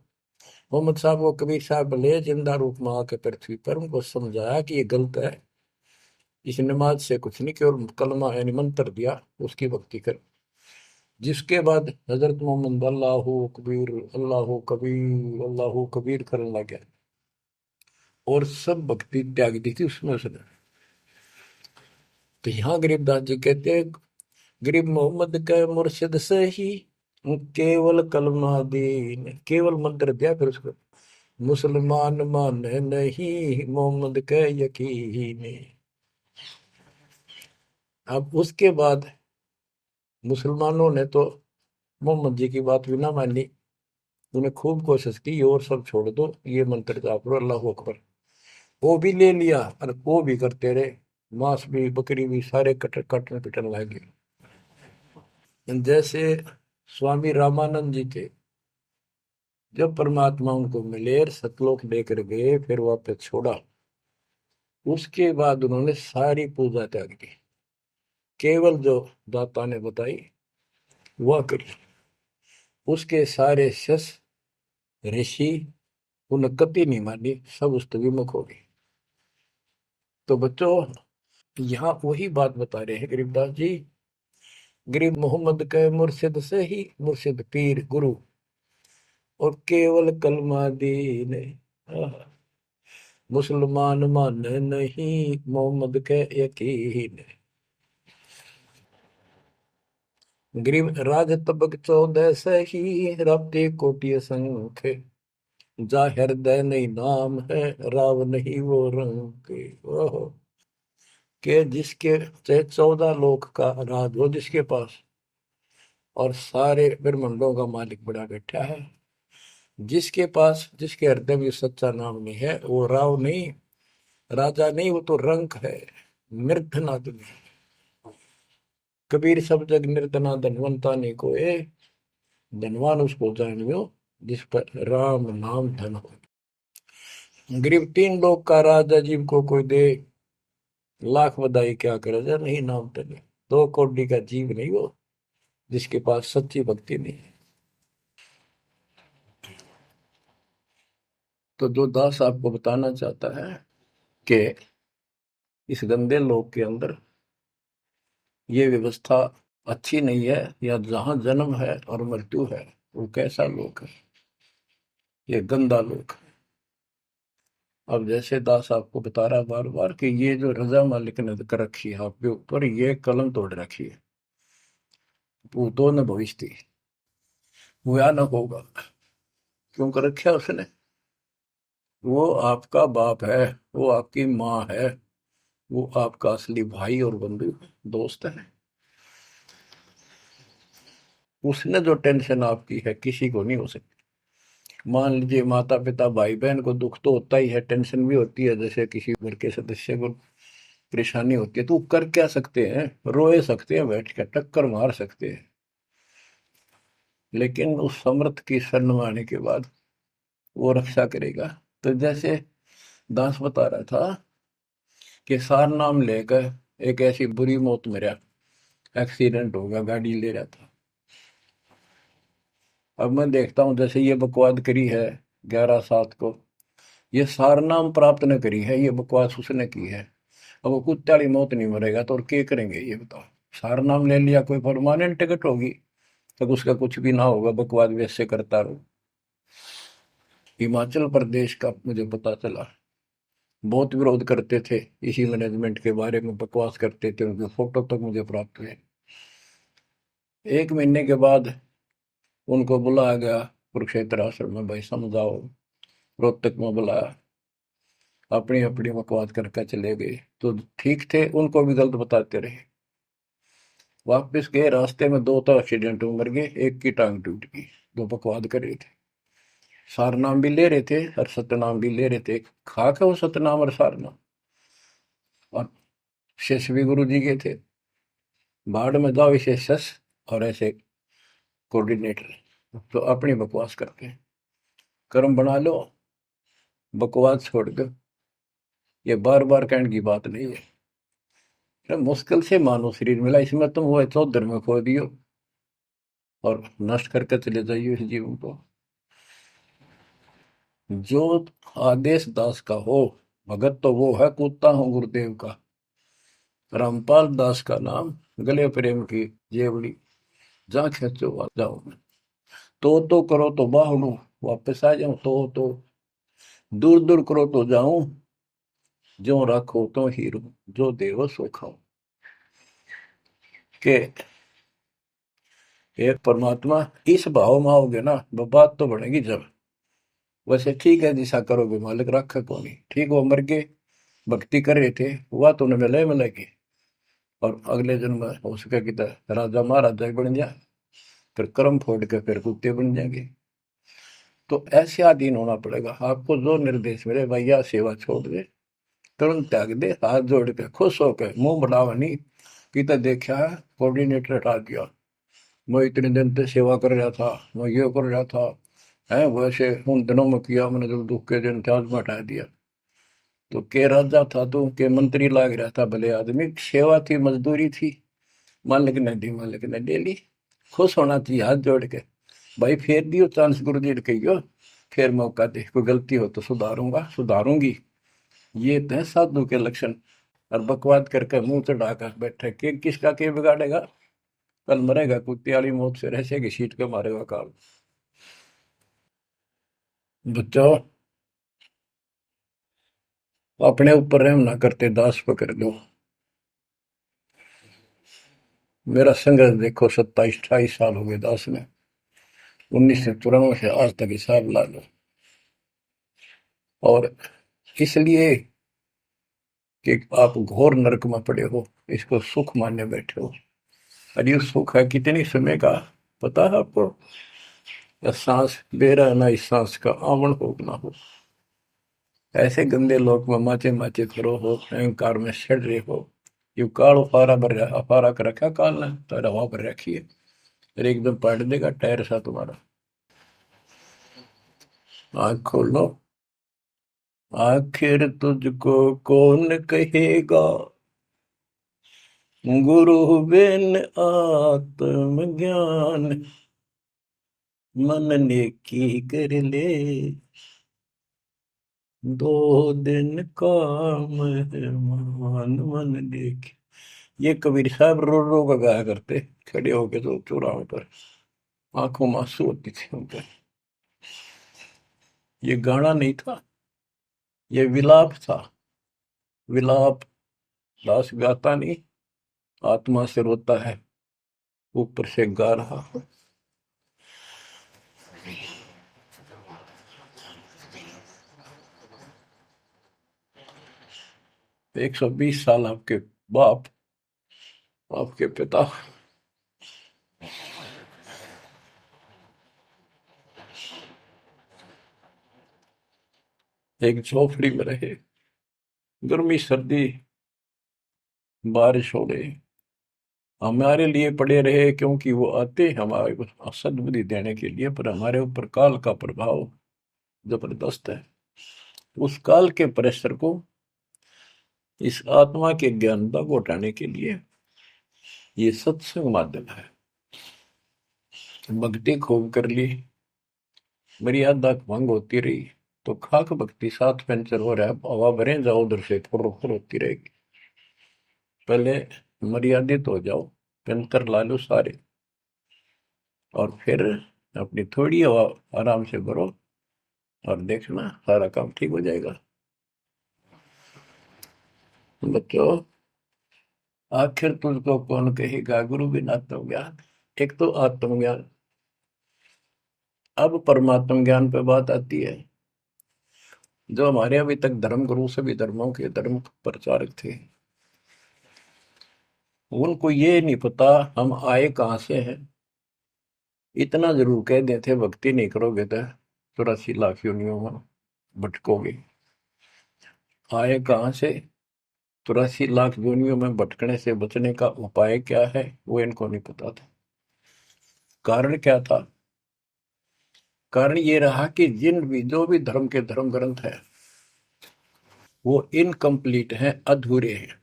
मोहम्मद साहब को कबीर साहब मिले जिंदा रूप में आके पृथ्वी पर, उनको समझाया कि ये गलत है, इस नमाज से कुछ नहीं, केवल कलमा यानी मंत्र दिया, उसकी भक्ति कर। जिसके बाद हजरत मोहम्मद अल्लाह कबीर अल्लाह कबीर करने लग गया, और सब भक्ति त्याग दी थी उसमें उसने। तो यहाँ गरीबदास जी कहते हैं, गरीब मोहम्मद के मुर्शिद से ही केवल कलमा दीन, केवल मंत्र दिया, फिर उसको मुसलमान माने नहीं मोहम्मद के यकीन। अब उसके बाद मुसलमानों ने तो मोहम्मद जी की बात भी ना मानी, उन्हें खूब कोशिश की और सब छोड़ दो, ये मंत्र जाप लो अल्लाह अकबर, वो भी ले लिया और वो भी करते रहे, मांस भी बकरी भी सारे कटन पिटन लगे। जैसे स्वामी रामानंद जी थे, जब परमात्मा उनको मिले सतलोक लेकर गए, फिर वापस छोड़ा, उसके बाद उन्होंने सारी पूजा त्याग दी, केवल जो दाता ने बताई वह करी। उसके सारे शिष्य ऋषि उन्हें कति नहीं मानी, सब उस विमुख हो गए। तो बच्चों, यहाँ वही बात बता रहे हैं गरीबदास जी, गरीब मोहम्मद के मुर्शिद से ही, मुर्शिद पीर गुरु, और केवल कलमा दीन, मुसलमान माने नहीं मोहम्मद के यकीन। गरीब राज तबक 14 से ही, रब्दे कोटि संख, जा हृदय नहीं नाम है, राव नहीं वो रंग के। ओहो, के जिसके चाहे 14 लोक का राज हो जिसके पास, और सारे ब्रह्मांडों का मालिक बड़ा बैठा है, जिसके पास, जिसके हृदय में सच्चा नाम नहीं है, वो राव नहीं, राजा नहीं, वो तो रंक है, निर्धनादमी। कबीर सब जग निर्धना धनवंता नहीं कोई, धनवान उसको जानियो जिस पर राम नाम धन हो। गरीब 3 लोग का राजा जीव को कोई दे, लाख बधाई क्या करे जा नहीं नाम धने। 2 कौड़ी का जीव नहीं वो, जिसके पास सच्ची भक्ति नहीं है। तो जो दास आपको बताना चाहता है कि इस गंदे लोक के अंदर ये व्यवस्था अच्छी नहीं है, या जहां जन्म है और मृत्यु है वो कैसा लोक है, ये गंदा लोक है। अब जैसे दास आपको बता रहा बार बार कि ये जो रजा मालिक ने कर रखी है आपके ऊपर, ये कलम तोड़ रखी है, भूतों ने भविष्य थी, भयानक होगा। क्यों कर रखा उसने, वो आपका बाप है, वो आपकी माँ है, वो आपका असली भाई और बंधु दोस्त है। उसने जो टेंशन आपकी है किसी को नहीं हो सकती। मान लीजिए माता पिता भाई बहन को दुख तो होता ही है, टेंशन भी होती है, जैसे किसी घर के सदस्य को परेशानी होती है, तो कर क्या सकते हैं, रोए सकते हैं, बैठ कर टक्कर मार सकते हैं, लेकिन उस समर्थ की शरण में आने के बाद वो रक्षा करेगा। तो जैसे दास बता रहा था कि सार नाम लेकर एक ऐसी बुरी मौत मरा, एक्सीडेंट हो गया, गाड़ी ले रहा था। अब मैं देखता हूँ जैसे ये बकवाद करी है 11/7 को, ये सारनाम प्राप्त न करी है, ये बकवास उसने की है। अब वो कुत्ते वाली मौत नहीं मरेगा तो और क्या करेंगे ये बताओ। सारनाम ले लिया, कोई परमानेंट टिकट होगी, तब उसका कुछ भी ना होगा, बकवाद वैसे करता रहो। हिमाचल प्रदेश का मुझे पता चला, बहुत विरोध करते थे इसी मैनेजमेंट के बारे में, बकवास करते थे, उनके फोटो तक मुझे प्राप्त हुए। 1 महीने के बाद उनको बुलाया गया कुरुक्षेत्र आश्रम में, भाई समझाओ। रोहतक में बुलाया, अपनी अपनी बकवास करके चले गए। तो ठीक थे, उनको भी गलत बताते रहे। वापस गए, रास्ते में 2 तो एक्सीडेंट में मर गए, एक की टांग टूट गई, जो बकवाद कर रहे थे। सारनाम भी ले रहे थे और सतनाम भी ले रहे थे, खाक है वो सतनाम और सारनाम। और शिष्य भी गुरु जी के थे, बाढ़ में जाओ इसे शस और ऐसे कोऑर्डिनेटर, तो अपनी बकवास करके कर्म बना लो, बकवास छोड़ दो। ये बार बार कहने की बात नहीं है, मुश्किल से मानो शरीर मिला, इसमें तुम वो तो धर्म खो दियो और नष्ट करके चले जाइए इस जीवन को। जो आदेश दास का हो भगत, तो वो है कूदता हूँ गुरुदेव का। रामपाल दास का नाम, गले प्रेम की जेवड़ी, जा खेचो जाओ मैं। तो करो तो बाहू, वापस आ जाऊं तो दूर दूर करो तो जाऊं, जो रखो तो हीरो, जो देवो सो खाओ। के एक परमात्मा इस भाव में आओगे ना, वो बात तो बढ़ेगी जब। वैसे ठीक है, दिशा करोगे मालिक रखा को नहीं, ठीक वो मर गए, भक्ति कर रहे थे, हुआ तो उन्हें मिले मिलेगी, और अगले जन्म में हो सके कि राजा महाराजा ही बन जाए, फिर कर्म फोड़ के फिर कुत्ते बन जाएंगे। तो ऐसे अधीन होना पड़ेगा आपको, जो निर्देश मिले भैया सेवा छोड़ दे, तुरंत त्याग दे, हाथ जोड़ के खुश होकर, मुंह बढ़ावा नहीं कि तो देखा है कोऑर्डिनेटर हटा दिया, मैं इतने दिन से सेवा कर रहा था, मैं ये कर रहा था, है वैसे उन दिनों में किया मैंने, जो दुख के दिन थे आज में हटा दिया। तो के राजा था तो के मंत्री लाग रहा था, भले आदमी, सेवा थी, मजदूरी थी, मालिक ने दी, मालिक ने ले ली। खुश होना चाहिए हाथ जोड़ के, भाई फेर दियो चांस, गुरु जी ने कहियो, फिर मौका दे, कोई गलती हो तो सुधारूंगा सुधारूंगी। ये तो है साधु के लक्षण। और बकवाद करके मुंह चढ़ा कर बैठे, के किसका के बिगाड़ेगा, कल मरेगा कुत्ते वाली मौत से, रहसे की सीट के मारेगा काल। बच्चों, अपने ऊपर रहम ना करते, दास पकड़ लो। मेरा संघर्ष देखो, 27-28 साल हो गए दास में, 1994 से आज तक हिसाब ला लो। और इसलिए कि आप घोर नरक में पड़े हो, इसको सुख मानने बैठे हो। और ये सुख है कितनी समय का, पता है आपको? या सांस बेरा ना, इस सांस का आवण हो ना हो, ऐसे गंदे लोग में माचे माचे करो हो, अहंकार में सड़ रहे हो। यू काल अफारा भर, अफारा कर रखा काल ने, तो हवा भर रखी है, फिर एकदम पलट देगा टायर सा तुम्हारा। आँख खोलो, आखिर तुझको कौन कहेगा, गुरु बिन आत्मज्ञान, मन ने की कर ले, 2 दिन काम है मान, मन ने की। ये कबीर साहब रो रो का गाया करते, खड़े होके तो चौराहों पर, आंखों में आंसू होती थी उनके। ये गाना नहीं था, ये विलाप था। विलाप दास गाता नहीं, आत्मा से रोता है, ऊपर से गा रहा। 120 साल आपके बाप, आपके पिता, एक झोपड़ी में रहे, गर्मी सर्दी बारिश हो गई, हमारे लिए पड़े रहे, क्योंकि वो आते हमारे को सद्बुद्धि देने के लिए, पर हमारे ऊपर काल का प्रभाव जबरदस्त है। उस काल के प्रेशर को इस आत्मा के ज्ञानता को हटाने के लिए ये सत्संग माध्यम है। भक्ति खूब कर ली, मर्यादा भंग होती रही तो खाक भक्ति साथ पंचर हो रहा है, हवा भरे जाओ उधर से फुर फुर होती रहेगी। पहले मर्यादित हो जाओ, पंचर ला लो सारे, और फिर अपनी थोड़ी हवा आराम से भरो और देखना सारा काम ठीक हो जाएगा। बच्चों, आखिर तुझको कौन कहेगा गुरु बिन आत्मज्ञान। एक तो आत्मज्ञान, अब परमात्म ज्ञान पे बात आती है। जो हमारे अभी तक धर्म गुरु सभी धर्मों के धर्म प्रचारक थे, उनको ये नहीं पता हम आए कहां से हैं। इतना जरूर कह देते भक्ति नहीं करोगे तो 84 लाख योनियों में भटकोगे। आए कहां से, 84 लाख योनियों में भटकने से बचने का उपाय क्या है वो इनको नहीं पता था। कारण क्या था? कारण ये रहा कि जो भी धर्म के धर्म ग्रंथ है वो इनकम्प्लीट हैं, अधूरे हैं।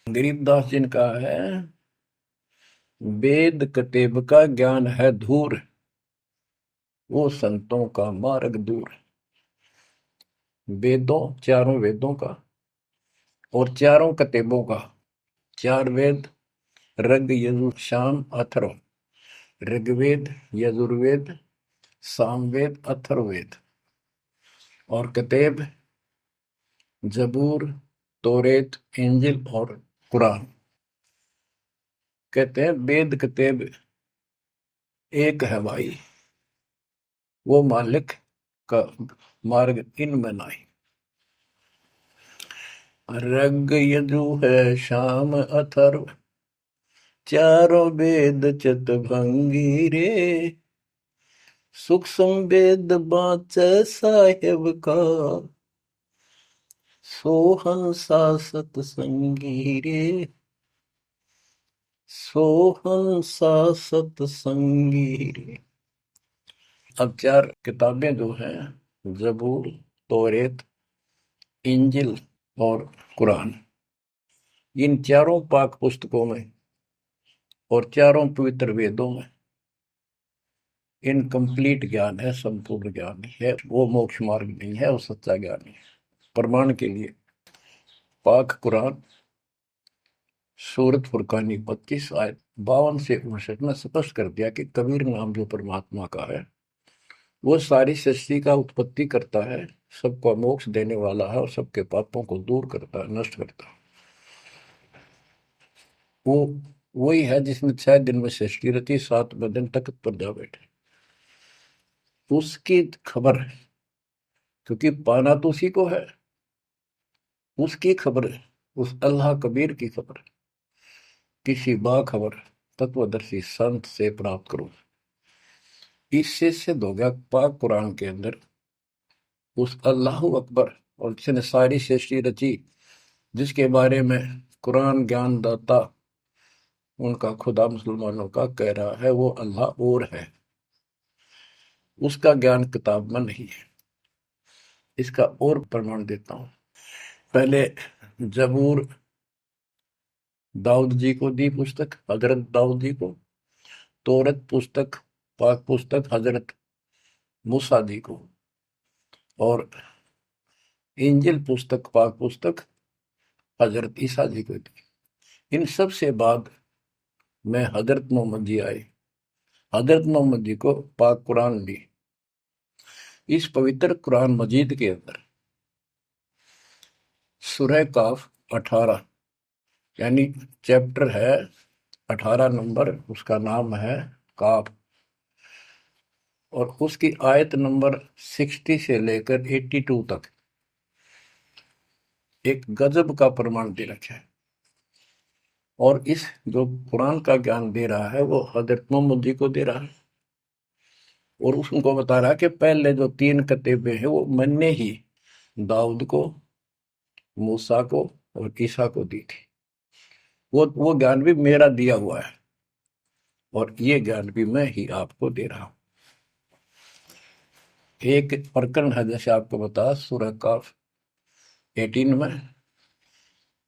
गरीबदास जी ने कहा है, वेद कतेब का ज्ञान है धूर, वो संतों का मार्ग दूर। वेदों, चारों वेदों का और चारों कतेबों का, 4 वेद ऋग यजुर साम अथर्व, ऋग्वेद यजुर्वेद सामवेद अथर्ववेद, और कतेब जबूर तोरेत इंजिल और कुरान। कहते हैं वेद कतेब एक है भाई, वो मालिक का मार्ग इनमें नहीं। ऋग यजु है शाम अथर्व, चारों वेद चितभंगी रे, सूक्ष्म वेद बाँचै साहेब का, सोहन सा सतसंगी रे, सोहन सा सतसंगी रे। अब 4 किताबें जो हैं, जबूर तौरेत इंजिल और कुरान, इन चारों पाक पुस्तकों में और चारों पवित्र वेदों में इनकम्प्लीट ज्ञान है, संपूर्ण ज्ञान है। वो मोक्ष मार्ग नहीं है, वो सच्चा ज्ञान है। प्रमाण के लिए पाक कुरान सूरत फुरकानी 25 आयत 52 से 59 में स्पष्ट कर दिया कि कबीर नाम जो परमात्मा का है वो सारी सृष्टि का उत्पत्ति करता है, सबको मोक्ष देने वाला है और सबके पापों को दूर करता है, नष्ट करता है। वो वही है जिसने 6 दिन में सृष्टि रची, 7वें दिन तख्त पर जा बैठे। उसकी खबर है, क्योंकि पाना तो उसी को है। उसकी खबर है, उस अल्लाह कबीर की खबर किसी बाखबर तत्वदर्शी संत से प्राप्त करो। इससे सिद्ध हो गया पाक कुरान के अंदर उस अल्लाह अकबर और जिसने सारी सृष्टि रची, जिसके बारे में कुरान ज्ञान दाता उनका खुदा मुसलमानों का कह रहा है वो अल्लाह और है, उसका ज्ञान किताब में नहीं है। इसका और प्रमाण देता हूं। पहले जबूर दाऊद जी को दी पुस्तक, हजरत दाऊद जी को। तौरत पुस्तक, पाक पुस्तक हजरत मूसा जी को। और इंजिल पुस्तक, पाक पुस्तक हजरत ईसा जी को दी। इन सब से बाद में हजरत मोहम्मद जी आए, हजरत मोहम्मद जी को पाक कुरान दी। इस पवित्र कुरान मजीद के अंदर सूरह काफ 18 यानी चैप्टर है 18 नंबर, उसका नाम है काफ, और उसकी आयत नंबर 60 से लेकर 82 तक एक गजब का प्रमाण दे रखा है। और इस जो कुरान का ज्ञान दे रहा है वो हजरत मोहम्मद जी को दे रहा है, और उसको बता रहा है कि पहले जो 3 किताबें हैं वो मैंने ही दाऊद को, मूसा को और ईसा को दी थी। वो ज्ञान भी मेरा दिया हुआ है, और ये ज्ञान भी मैं ही आपको दे रहा हूं। एक प्रकरण है, जैसे आपको बता सूरह काफ 18 में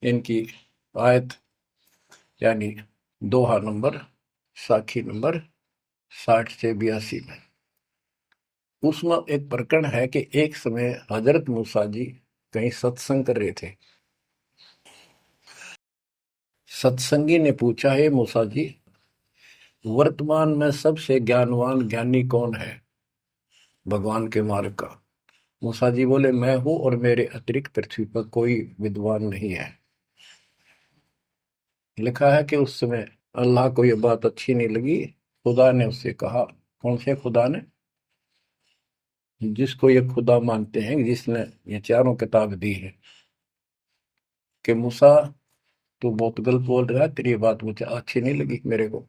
इनकी आयत यानी दोहा नंबर साखी नंबर 60 से 82 में। उसमें एक प्रकरण है कि एक समय हजरत मूसा जी कहीं सत्संग कर रहे थे। सत्संगी ने पूछा, है मूसा जी, वर्तमान में सबसे ज्ञानवान ज्ञानी कौन है भगवान के मार्ग का? मूसा जी बोले, मैं हूं और मेरे अतिरिक्त पृथ्वी पर कोई विद्वान नहीं है। लिखा है कि उस समय अल्लाह को यह बात अच्छी नहीं लगी। खुदा ने उससे कहा, कौन से खुदा ने? जिसको ये खुदा मानते हैं, जिसने ये चारों किताब दी है, कि मूसा तू बहुत गलत बोल रहा है, तेरी ये बात मुझे अच्छी नहीं लगी। मेरे को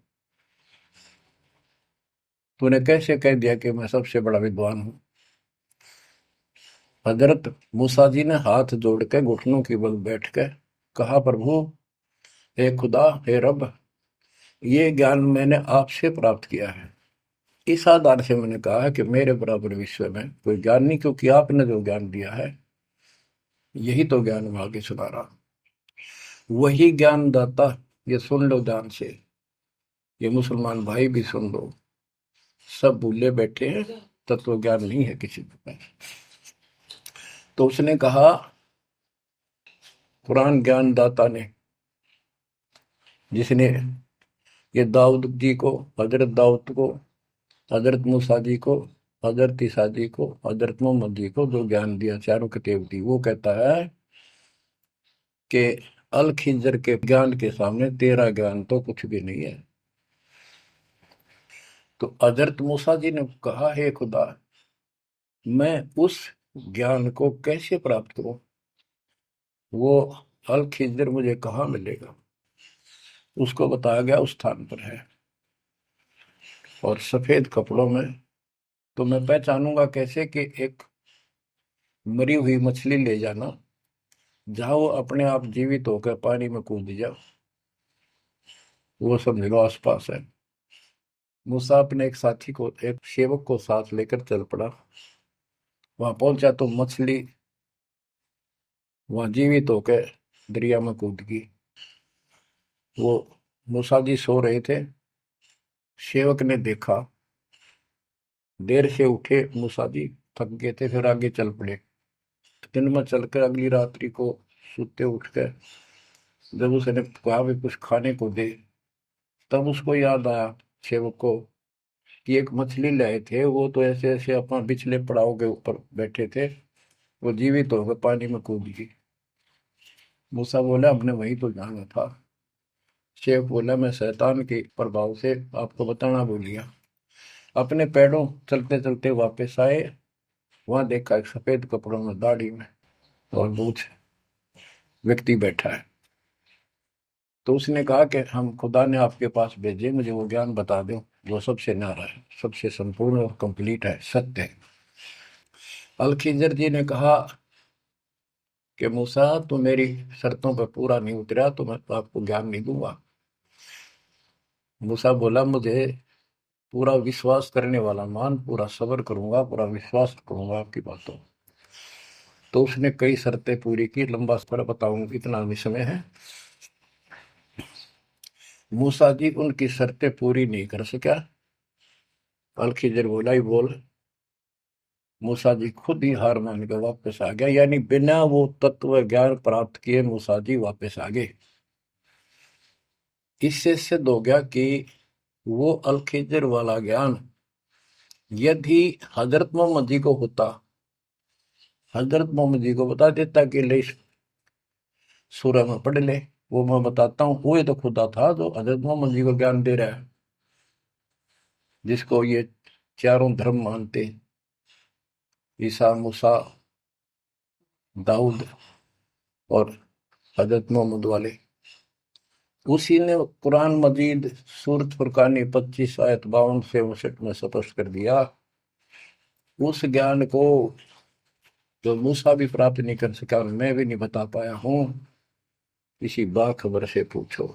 तूने कैसे कह दिया कि मैं सबसे बड़ा विद्वान हूं? हजरत मूसा जी ने हाथ जोड़ के घुटनों की बल बैठ के कहा, प्रभु, हे खुदा, हे रब, ये ज्ञान मैंने आपसे प्राप्त किया है। इस आधार से मैंने कहा है कि मेरे बराबर विश्व में कोई ज्ञान नहीं, क्योंकि आपने जो ज्ञान दिया है यही तो ज्ञान मैं आगे सुना रहा। वही ज्ञान दाता, ये सुन लो ध्यान से, ये मुसलमान भाई भी सुन लो, सब भूले बैठे हैं, तत्व ज्ञान नहीं है किसी के पास। तो उसने कहा, कुरान ज्ञान दाता ने, जिसने ये दाऊद जी को, हजरत दाऊद को, हजरत मूसा जी को, हजरत ईसा जी को, हजरत मोहम्मद जी को जो ज्ञान दिया, चारों किताब दी, वो कहता है कि अल खिंजर के ज्ञान के सामने तेरा ज्ञान तो कुछ भी नहीं है। तो हजरत मूसा जी ने कहा, हे खुदा, मैं उस ज्ञान को कैसे प्राप्त करूं? वो अल खिंजर मुझे कहाँ मिलेगा? उसको बताया गया उस स्थान पर है, और सफेद कपड़ों में। तो मैं पहचानूंगा कैसे कि एक मरी हुई मछली ले जाना, जहां वो अपने आप जीवित होकर पानी में कूद जाओ, वो समझ लो आसपास है। मूसा अपने एक साथी को, एक सेवक को साथ लेकर चल पड़ा। वहां पहुंचा तो मछली वहां जीवित होकर दरिया में कूद गई। वो मूसा जी सो रहे थे। सेवक ने देखा, देर से उठे मूसा जी, थक गए थे, फिर आगे चल पड़े। दिन में चलकर अगली रात्रि को सुते उठ कर जब उसने कहा भी कुछ खाने को दे, तब उसको याद आया सेवक को कि एक मछली लाए थे, वो तो ऐसे ऐसे अपना पिछले पड़ाव के ऊपर बैठे थे, वो जीवित होकर पानी में कूद गई। मूसा बोला, हमने वही तो जाना था। शेख बोला, मैं शैतान के प्रभाव से आपको बताना भूल गया। अपने पैरों चलते चलते वापस आए। वहां देखा एक सफेद कपड़ों में, दाढ़ी में और मूछ व्यक्ति बैठा है। तो उसने कहा कि हम खुदा ने आपके पास भेजे, मुझे वो ज्ञान बता दो जो सबसे न्यारा है, सबसे संपूर्ण और कंप्लीट है, सत्य है। अल खिजर जी ने कहा कि मूसा, तू मेरी शर्तों पर पूरा नहीं उतरा तो मैं तो आपको ज्ञान नहीं दूंगा। मूसा बोला, मुझे पूरा विश्वास करने वाला मान, पूरा सब्र करूंगा, पूरा विश्वास करूंगा आपकी बातों। तो उसने कई शर्तें पूरी की, लंबा सफर बताऊंगा, इतना भी समय है। मूसा जी उनकी शर्तें पूरी नहीं कर सका। अल खिजर बोला, ही बोल। मूसा जी खुद ही हार मान के वापस आ गया, यानी बिना वो तत्व ज्ञान प्राप्त किए मूसा जी वापस आ गए। इससे सिद्ध हो गया कि वो अल खिजर वाला ज्ञान यदि हजरत मोहम्मद जी को होता, हजरत मोहम्मद जी को बता देता कि ले सूरह में पढ़ ले, वो मैं बताता हूँ, वो ये तो खुदा था जो हजरत मोहम्मद जी को ज्ञान दे रहा है, जिसको ये चारों धर्म मानते, ईसा, मूसा, दाऊद और हजरत मोहम्मद वाले। उसी ने कुरान मजीद सूरत फुरकानी 25 आयत 52 से 59 में स्पष्ट कर दिया। उस ज्ञान को जो मूसा भी प्राप्त नहीं कर सका और मैं भी नहीं बता पाया हूं, किसी बाखबर से पूछो।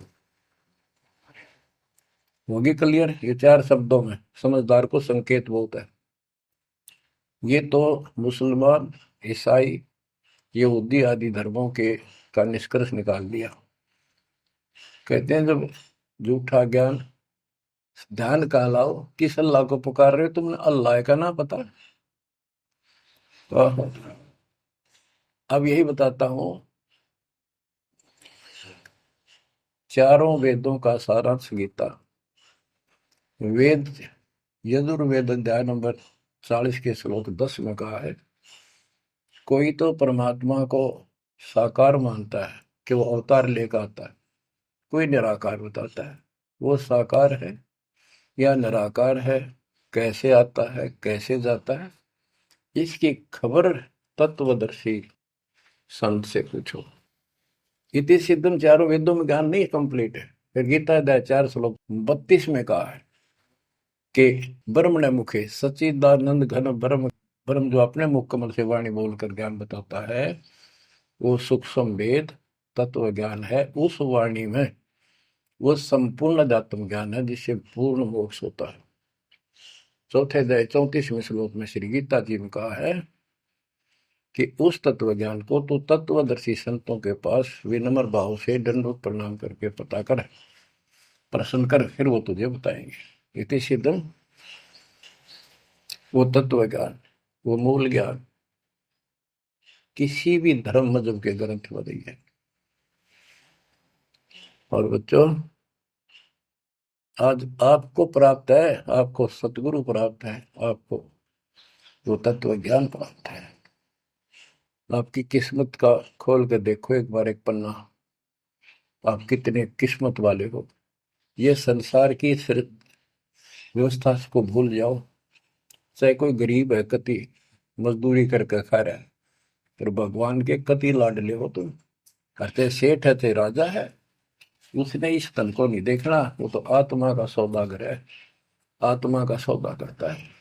होगी क्लियर? ये 4 शब्दों में समझदार को संकेत बहुत है। ये तो मुसलमान, ईसाई, यहूदी आदि धर्मों के का निष्कर्ष निकाल दिया। कहते हैं जब झूठा ज्ञान ध्यान का लाओ, किस अल्लाह को पुकार रहे हो तुमने? अल्लाह का ना पता। तो अब यही बताता हूं, चारों वेदों का सारांश गीता। वेद यजुर्वेद अध्याय नंबर 40 के श्लोक 10 में कहा है, कोई तो परमात्मा को साकार मानता है कि वो अवतार लेकर आता है, कोई निराकार बताता है। वो साकार है या निराकार है, कैसे आता है कैसे जाता है, इसकी खबर तत्वदर्शी संत से पूछो। इति सिद्धम, चारों वेदों में ज्ञान नहीं कंप्लीट है। फिर गीता अध्याय 4 श्लोक 32 में कहा है कि ब्रह्म ने मुखे सच्चिदानंद घन ब्रह्म, ब्रह्म जो अपने मुख कमल से वाणी बोलकर ज्ञान बताता है, वो सूक्ष्म वेद तत्व ज्ञान है। उस वाणी में वो संपूर्ण अध्यात्म ज्ञान है जिससे पूर्ण मोक्ष होता है। चौथे अध्याय 34वें श्लोक में श्री गीता जी ने कहा है कि उस तत्व ज्ञान को तो तत्वदर्शी संतों के पास विनम्र भाव से दंडवत प्रणाम करके पता कर, प्रश्न कर, फिर वो तुझे बताएंगे। इति सिद्धम, वो तत्व ज्ञान, वो मूल ज्ञान किसी भी धर्म मजहब के ग्रंथ में नहीं है। और बच्चों, आज आपको प्राप्त है, आपको सतगुरु प्राप्त है, आपको वो तत्व ज्ञान प्राप्त है। आपकी किस्मत का खोल के देखो एक बार एक पन्ना, आप कितने किस्मत वाले हो। ये संसार की व्यवस्था को भूल जाओ। चाहे कोई गरीब है, कति मजदूरी करके खा रहा है, फिर भगवान के कति लाडले हो तुम। कहते सेठ है थे राजा है, उसने इस तन को नहीं देखना, वो तो आत्मा का सौदागर है, आत्मा का सौदा करता है।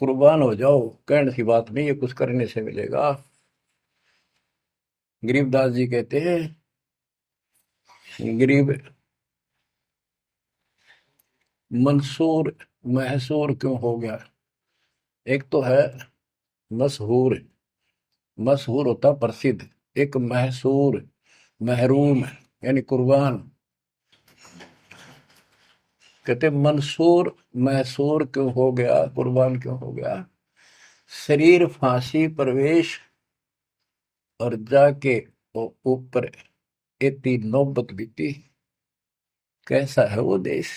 कुर्बान हो जाओ, कहने की बात नहीं, ये कुछ करने से मिलेगा। गरीबदास जी कहते हैं, गरीब मंसूर महसूर क्यों हो गया? एक तो है मशहूर, मशहूर होता प्रसिद्ध, एक महसूर महरूम यानी कुर्बान। कहते मंसूर महसूर क्यों हो गया, कुर्बान क्यों हो गया? शरीर फांसी प्रवेश और जाके ऊपर इतनी नौबत बीती। कैसा है वो देश?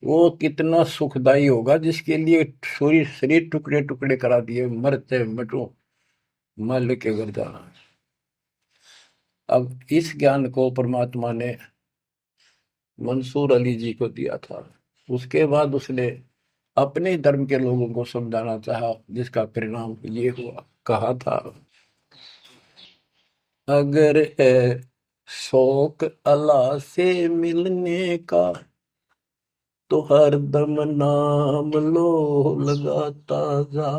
वो कितना सुखदाई होगा जिसके लिए शरीर शरीर टुकड़े टुकड़े करा दिए, मरते मटो मल के घर जाना। अब इस ज्ञान को परमात्मा ने मंसूर अली जी को दिया था। उसके बाद उसने अपने धर्म के लोगों को समझाना चाहा, जिसका परिणाम ये हुआ। कहा था, अगर है शौक अल्लाह से मिलने का तो हर दम नाम लो लगाता जा।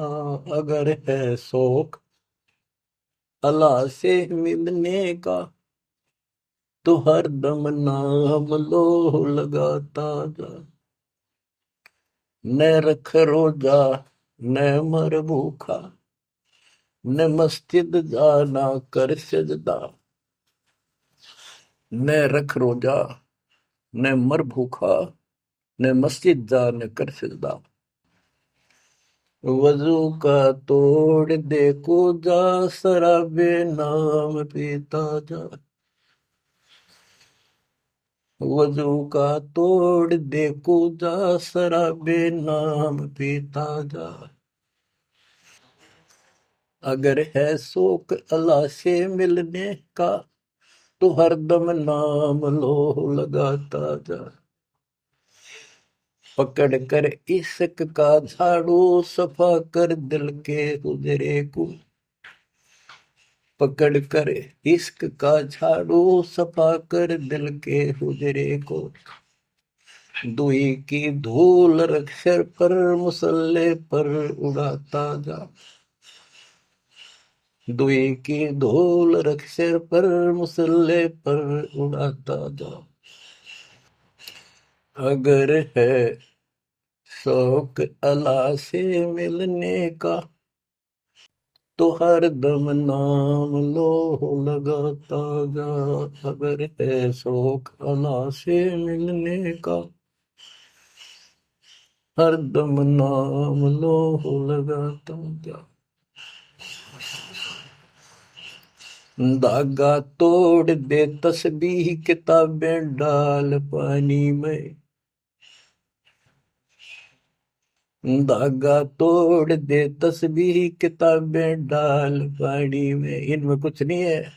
अगर है शौक अल्लाह से मिलने का तो हर दम नाम लो लगाता जा। न रख रोजा न मर भूखा, न मस्जिद जाना कर सजदा। न रख रोजा न मर भूखा, न मस्जिद जा न कर सजदा। वजू का तोड़ दे को जा, शराबे नाम पीता जा। वजू का तोड़ दे को जा, शराबे नाम पीता जा। अगर है शौक अल्लाह से मिलने का तो हरदम नाम लो लगाता जा। पकड़ कर इश्क का झाड़ू, सफा कर दिल के उजरे को। पकड़ कर इश्क का झाड़ू, सफा कर दिल के हुजरे को। दुई की धूल रख सिर पर, मुसल्ले पर उड़ाता जा। दुई की धूल रख सिर पर, मुसल्ले पर उड़ाता जा। अगर है शौक अल्लाह से मिलने का तो हर दम नाम लो लगाता जा, अगर है शौक अल्लाह से मिलने का, हर दम नाम लो लगाता जा। धागा तोड़ दे तस्बीह किताबें डाल पानी में, धागा तोड़ दे तस्बीह किताबें डाल पानी में। इनमें कुछ नहीं है,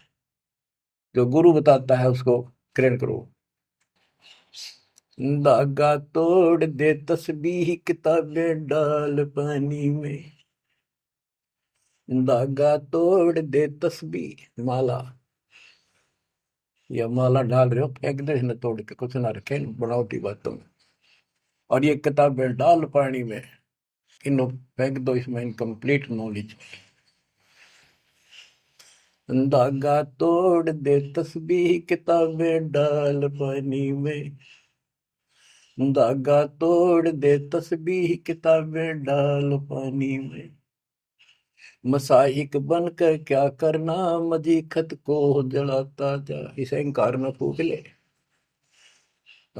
जो गुरु बताता है उसको ग्रहण करो। धागा तोड़ दे तस्बीह किताबें डाल पानी में, धागा तोड़ दे तस्बीह माला, या माला डाल रहे हो फेंक दे न, तोड़ के कुछ ना रखे बनावटी बातों में। और ये किताबें डाल पानी में, इनको फेंक दो, इसमें इनकम्प्लीट नॉलेज। धागा तोड़ दे तस्बीह किताबें डाल पानी में, धागा तोड़ दे तस्बीह किताबें डाल पानी में। मसाइक बनकर क्या करना, मजी खत को जलाता जा। इसे इंकार न फूक ले।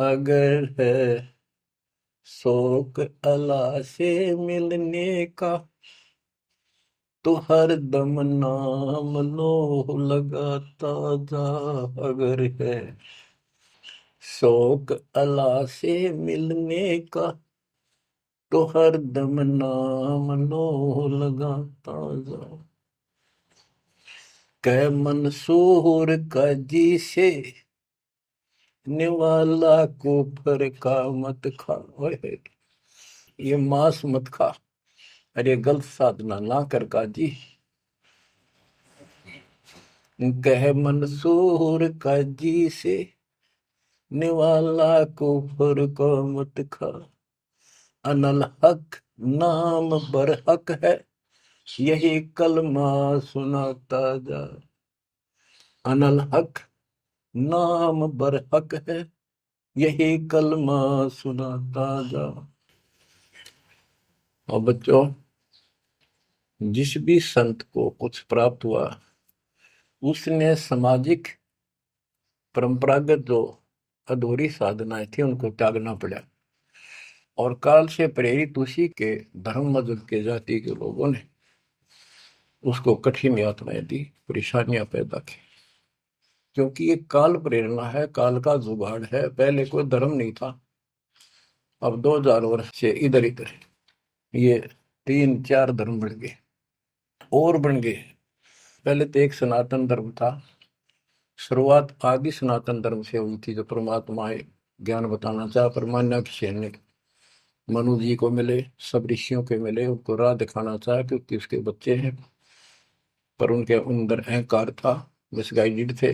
अगर है शौक अल्लाह से मिलने का, तो हर दम नाम लो लगाता जा। अगर है शौक अल्लाह से मिलने का, तो हर दम नाम लो लगाता जा। कै मंसूर का जी से निवाला कुफर का मत खा। ओए, ये मांस मत खा, अरे गलत साधना ना कर काजी। कह मंसूर का जी से निवाला कुफर का मत खा। अनल हक नाम बर हक है, यही कलमा सुनाता जा। अनल हक नाम बर हक है, यही कलमा सुनाता जा। और बच्चों, जिस भी संत को कुछ प्राप्त हुआ, उसने सामाजिक परंपरागत जो अधूरी साधनाएं थी उनको त्यागना पड़ा, और काल से प्रेरित उसी के धर्म मजहब के जाति के लोगों ने उसको कठिन यातनाएं दी, परेशानियां पैदा की। क्योंकि ये काल प्रेरणा है, काल का जुगाड़ है। पहले कोई धर्म नहीं था, अब 2000 वर्ष से इधर इधर ये 3-4 धर्म बढ़ गए और बन गए। पहले तो एक सनातन धर्म था, शुरुआत आदि सनातन धर्म से हुई थी, जो परमात्मा ज्ञान बताना चाहा। परमान्या ने मनु जी को मिले, सब ऋषियों के मिले, उनको राह दिखाना चाहा, क्योंकि उसके बच्चे हैं, पर उनके अंदर अहंकार था, मिसगाइडेड थे।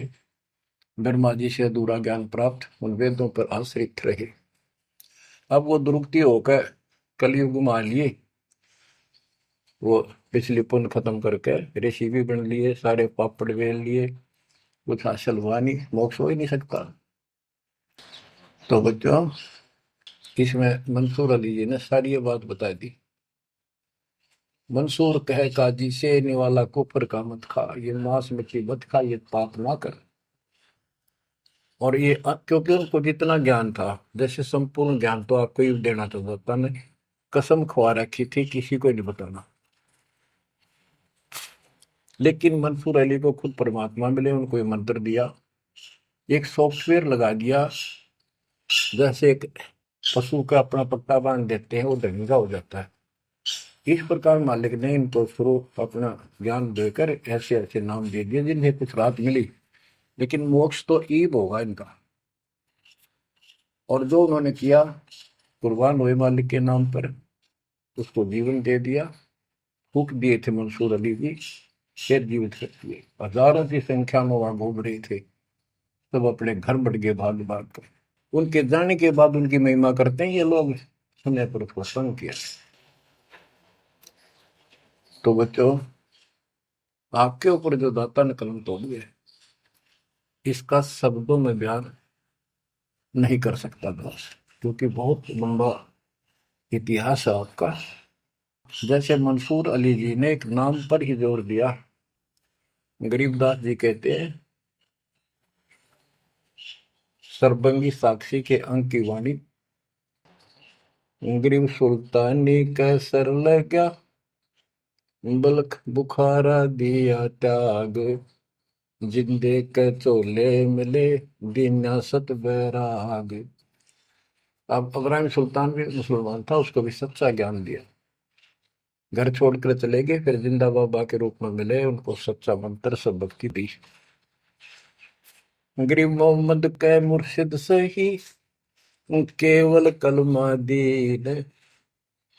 ब्रह्मा जी से अधूरा ज्ञान प्राप्त, उन वेदों पर आश्रित रहे। अब वो दुरुक्ति होकर कलयुग में आ लिए, वो पिछली पुण्य खत्म करके ऋषि भी बन लिए, सारे पापड़ वेल लिए, कुछ हासिल हुआ नहीं, मोक्ष हो ही नहीं सकता। तो बच्चों, इसमें मंसूर अली जी ने सारी ये बात बता दी। मंसूर कहे काजी से निवाला कुफर का मत खा, ये मांस मछली मत खा, ये पाप ना कर। और ये क्योंकि उनको जितना ज्ञान था, जैसे संपूर्ण ज्ञान तो आपको ही देना चाहता नहीं, कसम खवा रखी थी किसी को नहीं बताना। लेकिन मंसूर अली को खुद परमात्मा मिले, उनको ये मंत्र दिया, एक सॉफ्टवेयर लगा दिया, जैसे एक पशु का अपना पट्टा बांध देते हैं, वो ढंगा हो जाता है। इस प्रकार मालिक ने इनको शुरू अपना ज्ञान देकर ऐसे ऐसे नाम दे दिए जिन्हें कुछ राहत मिली, लेकिन मोक्ष तो ईब होगा इनका। और जो उन्होंने किया, कुर्बान हुए मालिक के नाम पर, उसको जीवन दे दिया। फूक दिए थे मंसूर अली जी, फिर जीवित कर दिए। हजारों की संख्या में वहां घूम रहे थे, सब अपने घर बढ़ गए भाग भाग कर। उनके जाने के बाद उनकी महिमा करते हैं ये लोग, समय पर उसको संग किया। तो बच्चों, आपके ऊपर जो दाता ने कलम तोड़ दिया, इसका शब्दों में बयान नहीं कर सकता बस, क्योंकि बहुत लंबा इतिहास है आपका। जैसे मंसूर अली जी ने एक नाम पर ही जोर दिया। गरीबदास जी कहते हैं, सरबंगी साक्षी के अंक की वाणी, गरीब सुल्तानी कैसर लग्या, बलख बुखारा दिया त्याग, जिंदे के चोले मिले, दीना सत बैराग। अब इब्राहिम सुल्तान भी मुसलमान था, उसको भी सच्चा ज्ञान दिया। घर छोड़कर चले गए, फिर जिंदा बाबा के रूप में मिले, उनको सच्चा मंत्र सब भक्ति दी। गरीब मोहम्मद के मुर्शिद सही, केवल कलमा दीन,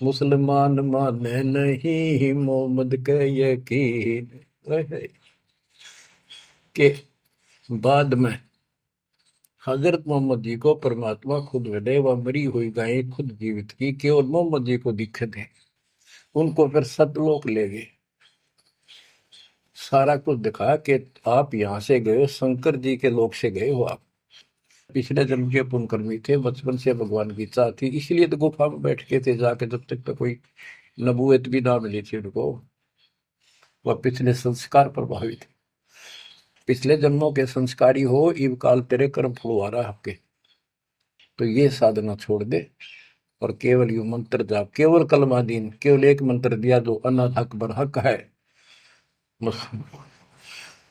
मुसलमान माने नहीं मोहम्मद के यकीन। के बाद में हजरत मोहम्मद जी को परमात्मा खुद मिले, वह मरी हुई गायें खुद जीवित की, केवल मोहम्मद जी को दिखे थे। उनको फिर सतलोक ले गए, सारा कुछ दिखाया कि आप यहाँ से गए हो, शंकर जी के लोक से गए हो आप। पिछले जन्म के पुण्यकर्मी थे, बचपन से भगवान की इच्छा थी, इसलिए तो गुफा में बैठ के थे जाके, जब तक तो कोई नबूवत भी ना मिली थी उनको। वह पिछले संस्कार प्रभावित, पिछले जन्मों के संस्कारी हो, इव काल तेरे कर्म फुलवा रहा आपके, तो ये साधना छोड़ दे और केवल यू मंत्र जाप, केवल कलमा दीन, केवल एक मंत्र दिया जो अनाथ अकबर हक है।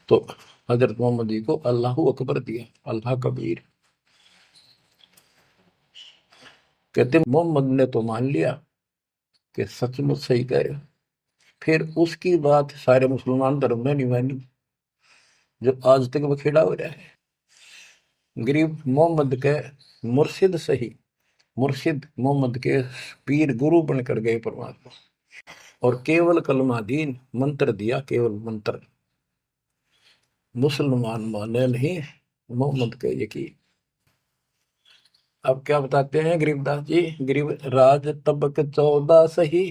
तो हजरत मोहम्मद जी को अल्लाह अकबर दिया, अल्लाह कबीर। कहते मोहम्मद ने तो मान लिया कि सचमुच सही कह रहे, फिर उसकी बात सारे मुसलमान धर्म में नहीं मानी, जो आज तक बखेड़ा हो रहा है। गरीब मोहम्मद के मुर्शिद सही, मुर्शिद मोहम्मद के पीर गुरु बनकर गए परमात्मा, और केवल कलमा दीन मंत्र दिया, केवल मंत्र, मुसलमान माने नहीं मोहम्मद के यकीन। अब क्या बताते हैं गरीबदास जी, गरीब राज तबक 14 सही,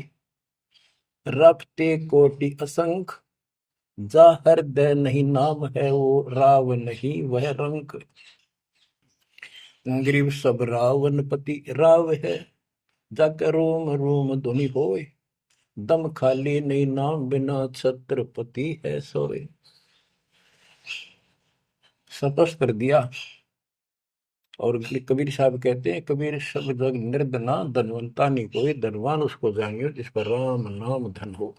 रफ्ते कोटि असंख, जा हृदय नहीं नाम है वो, राव नहीं वह रंक। गरीब सब रावण पति राव है, जाकर रोम रोम धुनि होए, दम खाली नहीं नाम बिना छत्रपति है सोए। स्पष्ट कर दिया। और कबीर साहब कहते हैं, कबीर सब जग निर्धना, धनवंता नहीं कोई, धनवान उसको जानियो जिस पर राम नाम धन हो।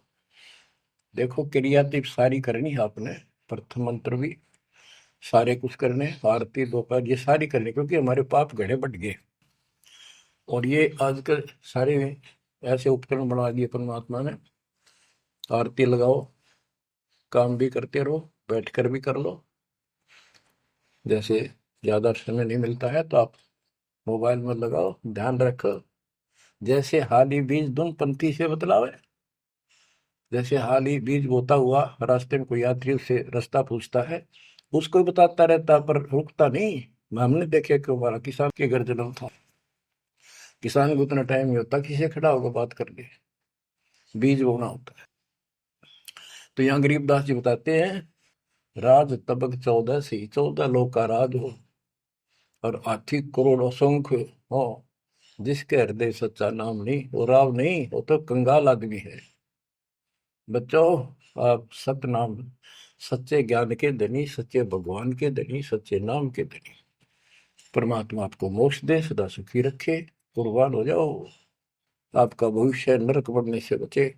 देखो क्रिया तो सारी करनी है आपने, प्रथम मंत्र भी सारे कुछ करने, आरती दोपहर ये सारी करनी, क्योंकि हमारे पाप घड़े बढ़ गए। और ये आजकल सारे ऐसे उपकरण बना दिए परमात्मा ने, आरती लगाओ, काम भी करते रहो, बैठकर भी कर लो। जैसे ज्यादा समय नहीं मिलता है तो आप मोबाइल में लगाओ, ध्यान रखो। जैसे हाली बीज धुन पंथी से बतलावे, जैसे हाली बीज बोता हुआ रास्ते में कोई यात्री उससे रास्ता पूछता है, उसको भी बताता रहता पर रुकता नहीं। हमने देखे कि हमारा किसान के घर जन्म था, किसान को उतना टाइम नहीं होता किसी से खड़ा होकर बात कर ले, बीज बोना होता है। तो यहाँ गरीबदास जी बताते हैं, राज तबक 14 सी, 14 लोग का राज हो, और हाथी करोड़ असंख्य हो, जिसके हृदय सच्चा नाम नहीं, वो राव नहीं, वो तो कंगाल आदमी है। बच्चों, आप सत्य नाम, सच्चे ज्ञान के धनी, सच्चे भगवान के धनी, सच्चे नाम के धनी, परमात्मा आपको मोक्ष दे, सदा सुखी रखे, कुर्बान हो जाओ, आपका भविष्य नरक बढ़ने से बचे,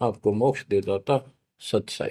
आपको मोक्ष दे दाता सत्य साई।